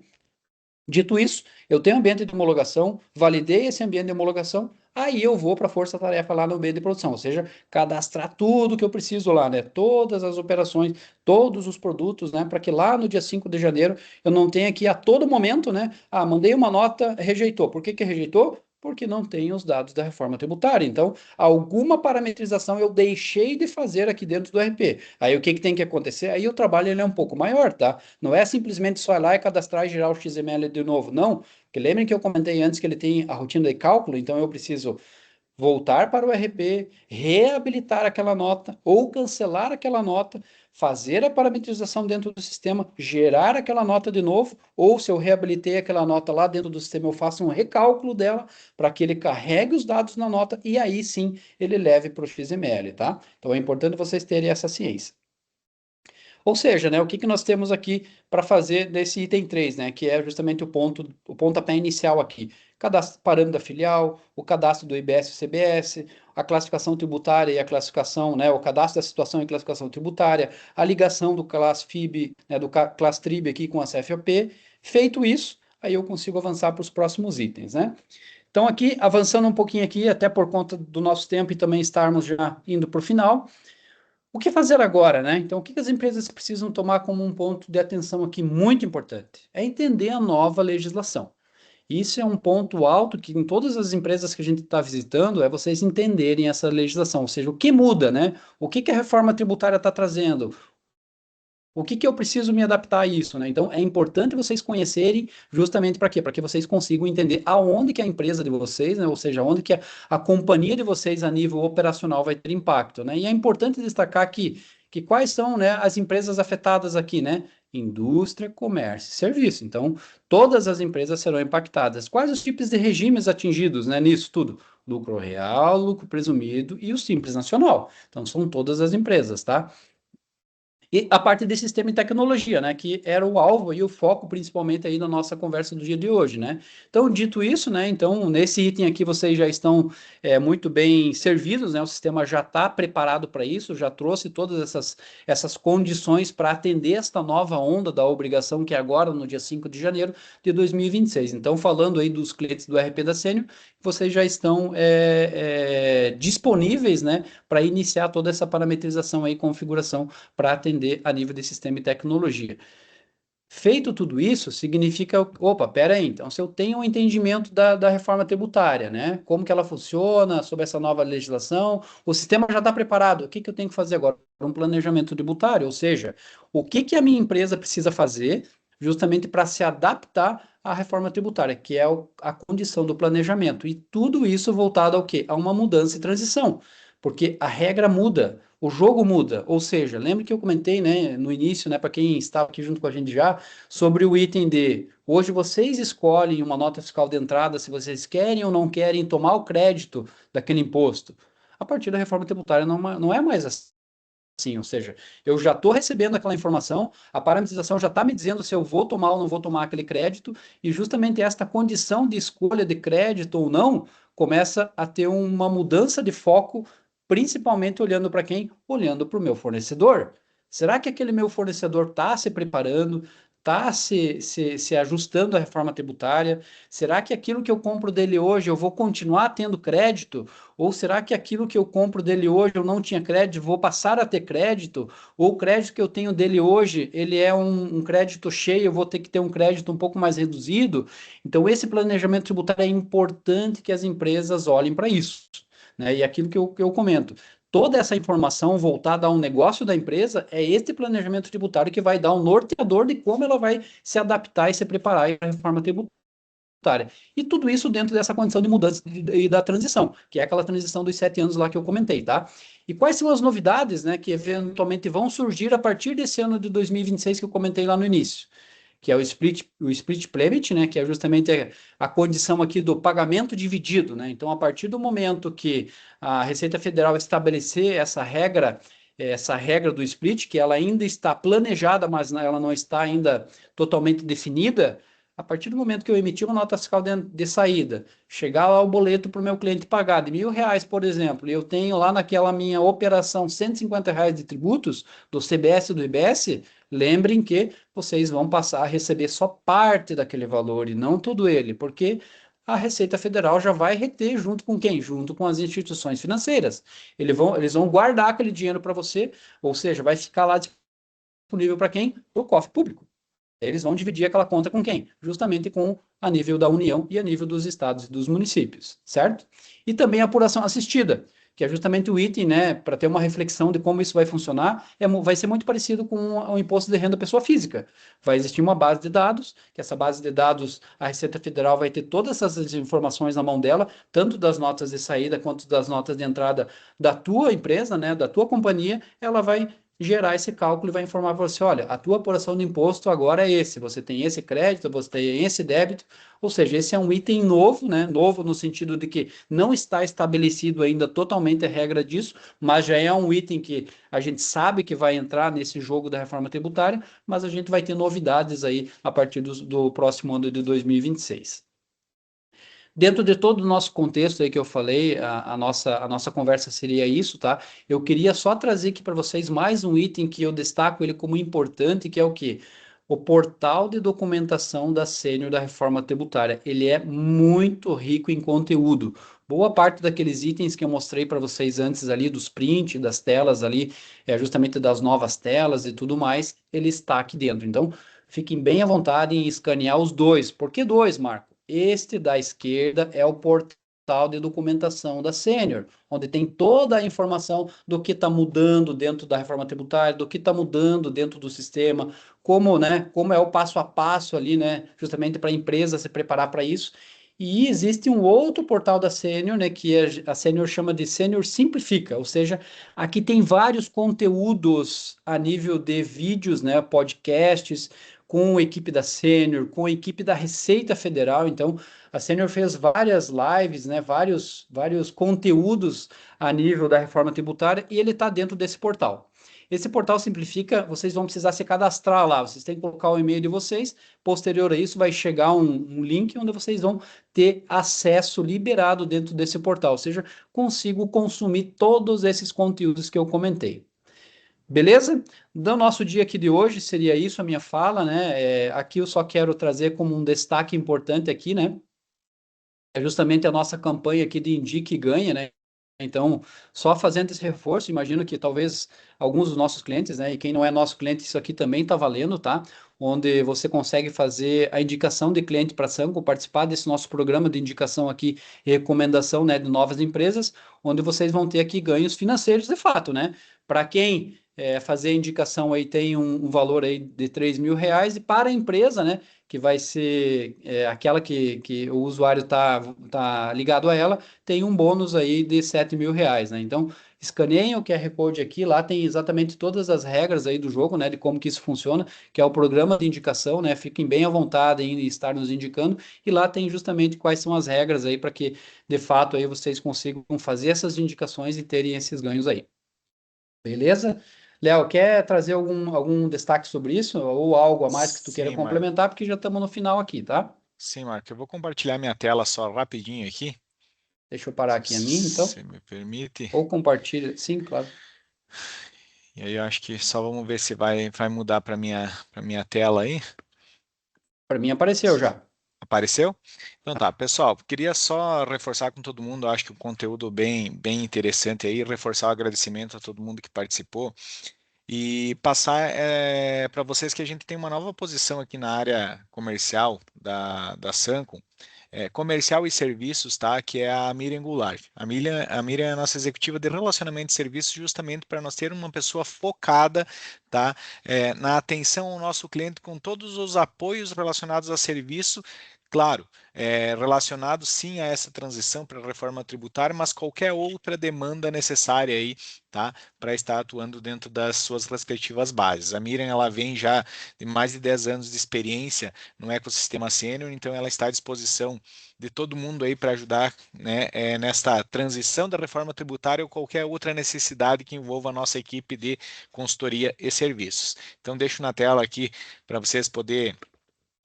Dito isso, eu tenho ambiente de homologação, validei esse ambiente de homologação, aí eu vou para a força-tarefa lá no ambiente de produção, ou seja, cadastrar tudo que eu preciso lá, né? Todas as operações, todos os produtos, né? Para que lá no dia 5 de janeiro eu não tenha que a todo momento, né? Ah, mandei uma nota, rejeitou. Por que que rejeitou? Porque não tem os dados da reforma tributária. Então, alguma parametrização eu deixei de fazer aqui dentro do RP. Aí o que que tem que acontecer? Aí o trabalho ele é um pouco maior, tá? Não é simplesmente só ir lá e cadastrar e gerar o XML de novo, não. Porque lembrem que eu comentei antes que ele tem a rotina de cálculo, então eu preciso voltar para o RP, reabilitar aquela nota ou cancelar aquela nota, fazer a parametrização dentro do sistema, gerar aquela nota de novo, ou se eu reabilitei aquela nota lá dentro do sistema, eu faço um recálculo dela para que ele carregue os dados na nota e aí sim ele leve para o XML, tá? Então é importante vocês terem essa ciência. Ou seja, né, o que que nós temos aqui para fazer desse item 3, né, que é justamente o pontapé inicial aqui. Cadastro, parâmetro da filial, o cadastro do IBS-CBS, a classificação tributária e a classificação, né, o cadastro da situação e classificação tributária, a ligação do Class FIB, né, do Class TRIB aqui com a CFOP. Feito isso, aí eu consigo avançar para os próximos itens, né? Então aqui, avançando um pouquinho aqui, até por conta do nosso tempo e também estarmos já indo para o final, o que fazer agora, né? Então, o que as empresas precisam tomar como um ponto de atenção aqui muito importante? É entender a nova legislação. Isso é um ponto alto que em todas as empresas que a gente está visitando é vocês entenderem essa legislação, ou seja, o que muda, né? O que a reforma tributária está trazendo? O que que eu preciso me adaptar a isso, né? Então, é importante vocês conhecerem justamente para quê? Para que vocês consigam entender aonde que a empresa de vocês, né? Ou seja, onde que a companhia de vocês a nível operacional vai ter impacto, né? E é importante destacar aqui que quais são, né, as empresas afetadas aqui, né? Indústria, comércio e serviço. Então, todas as empresas serão impactadas. Quais os tipos de regimes atingidos, né, nisso tudo? Lucro real, lucro presumido e o Simples Nacional. Então, são todas as empresas, tá? E a parte de sistema e tecnologia, né, que era o alvo e o foco principalmente aí na nossa conversa do dia de hoje, né. Então, dito isso, né, então nesse item aqui vocês já estão muito bem servidos, né, o sistema já está preparado para isso, já trouxe todas essas condições para atender esta nova onda da obrigação que é agora no dia 5 de janeiro de 2026. Então, falando aí dos clientes do RP da Sênior, vocês já estão disponíveis, né, para iniciar toda essa parametrização aí, configuração para atender a nível de sistema e tecnologia. Feito tudo isso, significa, opa, pera aí, então se eu tenho um entendimento da reforma tributária, né, como que ela funciona, sobre essa nova legislação, o sistema já está preparado, o que que eu tenho que fazer agora? Um planejamento tributário, ou seja, o que que a minha empresa precisa fazer justamente para se adaptar à reforma tributária, que é a condição do planejamento, e tudo isso voltado ao quê? A uma mudança e transição, porque a regra muda, o jogo muda, ou seja, lembra que eu comentei, né, no início, né, para quem estava aqui junto com a gente já, sobre o item de hoje vocês escolhem uma nota fiscal de entrada se vocês querem ou não querem tomar o crédito daquele imposto. A partir da reforma tributária não é mais assim, ou seja, eu já estou recebendo aquela informação, a parametrização já está me dizendo se eu vou tomar ou não vou tomar aquele crédito, e justamente esta condição de escolha de crédito ou não começa a ter uma mudança de foco, principalmente olhando para quem? Olhando para o meu fornecedor. Será que aquele meu fornecedor está se preparando, está se ajustando à reforma tributária? Será que aquilo que eu compro dele hoje eu vou continuar tendo crédito? Ou será que aquilo que eu compro dele hoje eu não tinha crédito, vou passar a ter crédito? Ou o crédito que eu tenho dele hoje, ele é um crédito cheio, eu vou ter que ter um crédito um pouco mais reduzido? Então, esse planejamento tributário é importante que as empresas olhem para isso, né? E aquilo que eu comento. Toda essa informação voltada ao negócio da empresa é este planejamento tributário que vai dar um norteador de como ela vai se adaptar e se preparar para a reforma tributária. E tudo isso dentro dessa condição de mudança e da transição, que é aquela transição dos 7 anos lá que eu comentei, tá? E quais são as novidades, né, que eventualmente vão surgir a partir desse ano de 2026 que eu comentei lá no início? Que é o split payment, né, que é justamente a condição aqui do pagamento dividido, né? Então, a partir do momento que a Receita Federal estabelecer essa regra do split, que ela ainda está planejada, mas ela não está ainda totalmente definida, a partir do momento que eu emitir uma nota fiscal de saída, chegar lá o boleto para o meu cliente pagar de R$ 1.000, por exemplo, e eu tenho lá naquela minha operação R$ 150 de tributos do CBS e do IBS, lembrem que vocês vão passar a receber só parte daquele valor e não todo ele, porque a Receita Federal já vai reter junto com quem? Junto com as instituições financeiras. Eles vão guardar aquele dinheiro para você, ou seja, vai ficar lá disponível para quem? Para o cofre público. Eles vão dividir aquela conta com quem? Justamente com a nível da União e a nível dos estados e dos municípios, certo? E também a apuração assistida, que é justamente o item, né, para ter uma reflexão de como isso vai funcionar, vai ser muito parecido com o imposto de renda pessoa física. Vai existir uma base de dados, que essa base de dados, a Receita Federal vai ter todas essas informações na mão dela, tanto das notas de saída quanto das notas de entrada da tua empresa, né, da tua companhia, ela vai gerar esse cálculo e vai informar para você, olha, a tua apuração de imposto agora é esse, você tem esse crédito, você tem esse débito, ou seja, esse é um item novo, né? Novo no sentido de que não está estabelecido ainda totalmente a regra disso, mas já é um item que a gente sabe que vai entrar nesse jogo da reforma tributária, mas a gente vai ter novidades aí a partir do próximo ano de 2026. Dentro de todo o nosso contexto aí que eu falei, a nossa conversa seria isso, tá? Eu queria só trazer aqui para vocês mais um item que eu destaco ele como importante, que é o quê? O portal de documentação da Sênior da Reforma Tributária. Ele é muito rico em conteúdo. Boa parte daqueles itens que eu mostrei para vocês antes ali, dos prints, das telas ali, justamente das novas telas e tudo mais, ele está aqui dentro. Então, fiquem bem à vontade em escanear os dois. Por que dois, Marco? Este da esquerda é o portal de documentação da Sênior, onde tem toda a informação do que está mudando dentro da reforma tributária, do que está mudando dentro do sistema, como, né, como é o passo a passo ali, né, justamente para a empresa se preparar para isso. E existe um outro portal da Sênior, né, que a Sênior chama de Sênior Simplifica, ou seja, aqui tem vários conteúdos a nível de vídeos, né, podcasts, com a equipe da Sênior, com a equipe da Receita Federal. Então, a Sênior fez várias lives, né, vários conteúdos a nível da reforma tributária e ele está dentro desse portal. Esse portal simplifica, vocês vão precisar se cadastrar lá, vocês têm que colocar o e-mail de vocês, posterior a isso vai chegar um link onde vocês vão ter acesso liberado dentro desse portal, ou seja, consigo consumir todos esses conteúdos que eu comentei. Beleza? Do nosso dia aqui de hoje, seria isso a minha fala, né? Aqui eu só quero trazer como um destaque importante aqui, né? É justamente a nossa campanha aqui de Indique e Ganha, né? Então, só fazendo esse reforço, imagino que talvez alguns dos nossos clientes, né? E quem não é nosso cliente, isso aqui também está valendo, tá? Onde você consegue fazer a indicação de cliente para a Sanco, participar desse nosso programa de indicação aqui e recomendação, né, de novas empresas, onde vocês vão ter aqui ganhos financeiros de fato, né? Para quem fazer a indicação aí tem um valor aí de R$ 3.000 e para a empresa, né? Que vai ser aquela que o usuário tá ligado a ela, tem um bônus aí de R$ 7.000, né? Então, escaneiem o QR Code aqui, lá tem exatamente todas as regras aí do jogo, né? De como que isso funciona, que é o programa de indicação, né? Fiquem bem à vontade em estar nos indicando, e lá tem justamente quais são as regras aí para que, de fato, aí vocês consigam fazer essas indicações e terem esses ganhos aí. Beleza? Léo, quer trazer algum destaque sobre isso ou algo a mais que tu queira Sim, Marco. complementar? Porque já estamos no final aqui, tá? Sim, Marco. Eu vou compartilhar minha tela só rapidinho aqui, Deixa eu parar aqui a minha, então. se me permite. Ou compartilha. Sim, claro. E aí eu acho que só vamos ver se vai mudar para minha tela aí. Para mim apareceu já. Apareceu? Então tá, pessoal, queria só reforçar com todo mundo, acho que o conteúdo bem interessante aí, reforçar o agradecimento a todo mundo que participou e passar para vocês que a gente tem uma nova posição aqui na área comercial da Sancom, comercial e serviços, tá? Que é a Miriam Goulart. A Miriam é a nossa executiva de relacionamento e serviços, justamente para nós ter uma pessoa focada, tá? Na atenção ao nosso cliente com todos os apoios relacionados a serviço. Claro, relacionado sim a essa transição para a reforma tributária, mas qualquer outra demanda necessária aí, tá? Para estar atuando dentro das suas respectivas bases. A Miriam, ela vem já de mais de 10 anos de experiência no ecossistema sênior, então ela está à disposição de todo mundo aí para ajudar, né, nesta transição da reforma tributária ou qualquer outra necessidade que envolva a nossa equipe de consultoria e serviços. Então, deixo na tela aqui para vocês poderem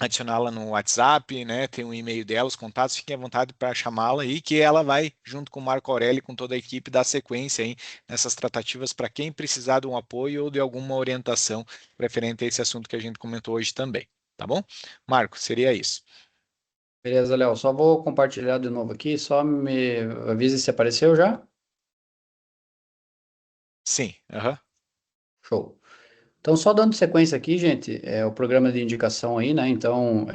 adicioná-la no WhatsApp, né? Tem um e-mail dela, os contatos, fiquem à vontade para chamá-la aí, que ela vai, junto com o Marco Aurélio e com toda a equipe, dar sequência aí nessas tratativas para quem precisar de um apoio ou de alguma orientação referente a esse assunto que a gente comentou hoje também, tá bom? Marco, seria isso. Beleza, Léo. Só vou compartilhar de novo aqui, só me avise se apareceu já. Sim, aham. Show. Então, só dando sequência aqui, gente, é o programa de indicação aí, né? Então,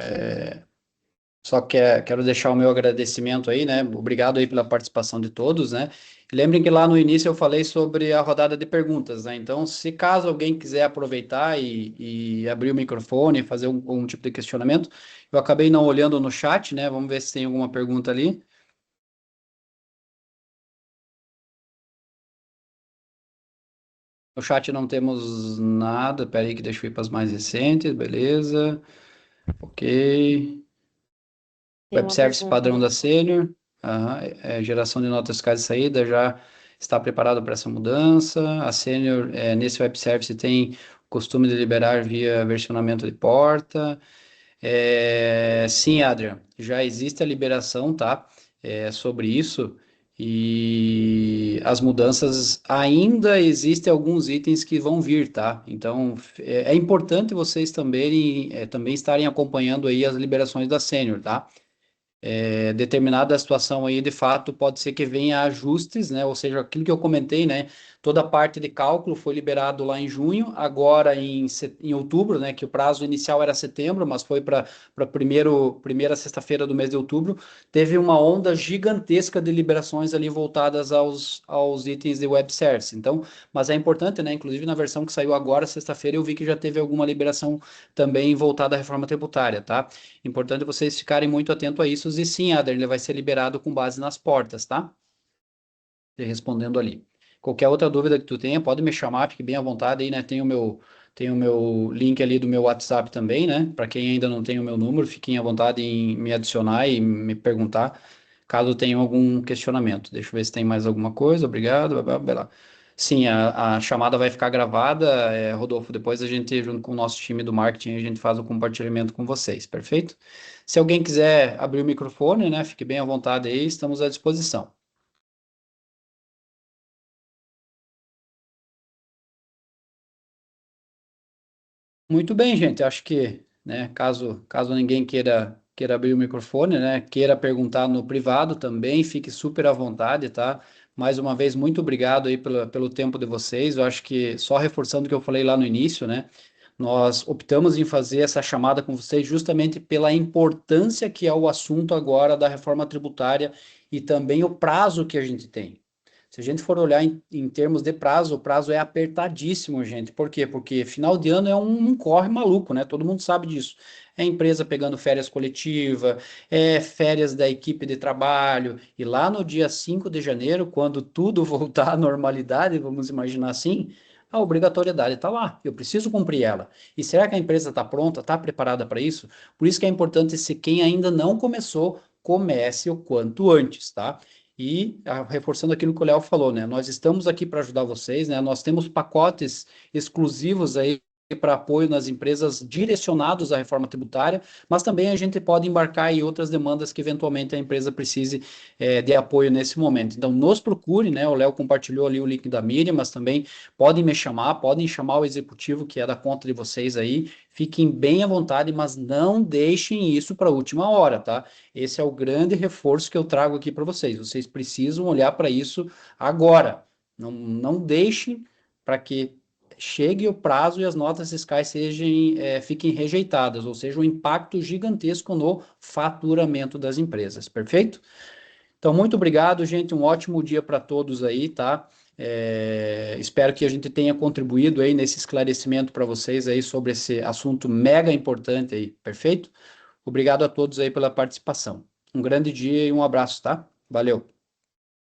só quero deixar o meu agradecimento aí, né? Obrigado aí pela participação de todos, né? E lembrem que lá no início eu falei sobre a rodada de perguntas, né? Então, se caso alguém quiser aproveitar e abrir o microfone, fazer um tipo de questionamento, eu acabei não olhando no chat, né? Vamos ver se tem alguma pergunta ali. No chat não temos nada. Pera aí que deixa eu ir para as mais recentes, beleza. Ok. Tem Web uma Service pergunta padrão ali. da Senior. Aham, geração de notas fiscais de saída já está preparado para essa mudança. A Senior, nesse Web Service, tem o costume de liberar via versionamento de porta. Sim, Adrian, já existe a liberação, tá? Sobre isso. E as mudanças ainda existem alguns itens que vão vir, tá? Então é importante vocês também estarem acompanhando aí as liberações da Senior, tá? Determinada situação aí, de fato, pode ser que venha ajustes, né? Ou seja, aquilo que eu comentei, né? Toda a parte de cálculo foi liberado lá em junho, agora em outubro, né? Que o prazo inicial era setembro, mas foi para primeira sexta-feira do mês de outubro, teve uma onda gigantesca de liberações ali voltadas aos itens de web service. Então, mas é importante, né? Inclusive na versão que saiu agora, sexta-feira, eu vi que já teve alguma liberação também voltada à reforma tributária, tá? Importante vocês ficarem muito atentos a isso. E sim, Ader, ele vai ser liberado com base nas portas, tá? Te respondendo ali. Qualquer outra dúvida que tu tenha, pode me chamar, fique bem à vontade aí, né? Tem o meu link ali do meu WhatsApp também, né? Para quem ainda não tem o meu número, fiquem à vontade em me adicionar e me perguntar caso tenham algum questionamento. Deixa eu ver se tem mais alguma coisa. Obrigado. Blá, blá, blá. Sim, a chamada vai ficar gravada, Rodolfo. Depois a gente, junto com o nosso time do marketing, a gente faz o compartilhamento com vocês, perfeito? Se alguém quiser abrir o microfone, né? Fique bem à vontade aí, estamos à disposição. Muito bem, gente. Acho que, né, caso ninguém queira abrir o microfone, né, queira perguntar no privado também, fique super à vontade, tá? Mais uma vez, muito obrigado aí pelo tempo de vocês. Eu acho que, só reforçando o que eu falei lá no início, né, nós optamos em fazer essa chamada com vocês justamente pela importância que é o assunto agora da reforma tributária e também o prazo que a gente tem. Se a gente for olhar em termos de prazo, o prazo é apertadíssimo, gente. Por quê? Porque final de ano é um corre maluco, né? Todo mundo sabe disso. É empresa pegando férias coletiva, é férias da equipe de trabalho, e lá no dia 5 de janeiro, quando tudo voltar à normalidade, vamos imaginar assim, a obrigatoriedade está lá. Eu preciso cumprir ela. E será que a empresa está pronta, está preparada para isso? Por isso que é importante, se quem ainda não começou, comece o quanto antes, tá? E reforçando aquilo que o Léo falou, né? Nós estamos aqui para ajudar vocês, né? Nós temos pacotes exclusivos aí para apoio nas empresas direcionados à reforma tributária, mas também a gente pode embarcar em outras demandas que eventualmente a empresa precise de apoio nesse momento. Então, nos procure, né? O Léo compartilhou ali o link da Miriam, mas também podem me chamar, podem chamar o executivo que é da conta de vocês aí. Fiquem bem à vontade, mas não deixem isso para a última hora, tá? Esse é o grande reforço que eu trago aqui para vocês. Vocês precisam olhar para isso agora. Não deixem para que chegue o prazo e as notas fiscais fiquem rejeitadas, ou seja, um impacto gigantesco no faturamento das empresas, perfeito? Então, muito obrigado, gente, um ótimo dia para todos aí, tá? Espero que a gente tenha contribuído aí nesse esclarecimento para vocês aí sobre esse assunto mega importante aí, perfeito? Obrigado a todos aí pela participação. Um grande dia e um abraço, tá? Valeu!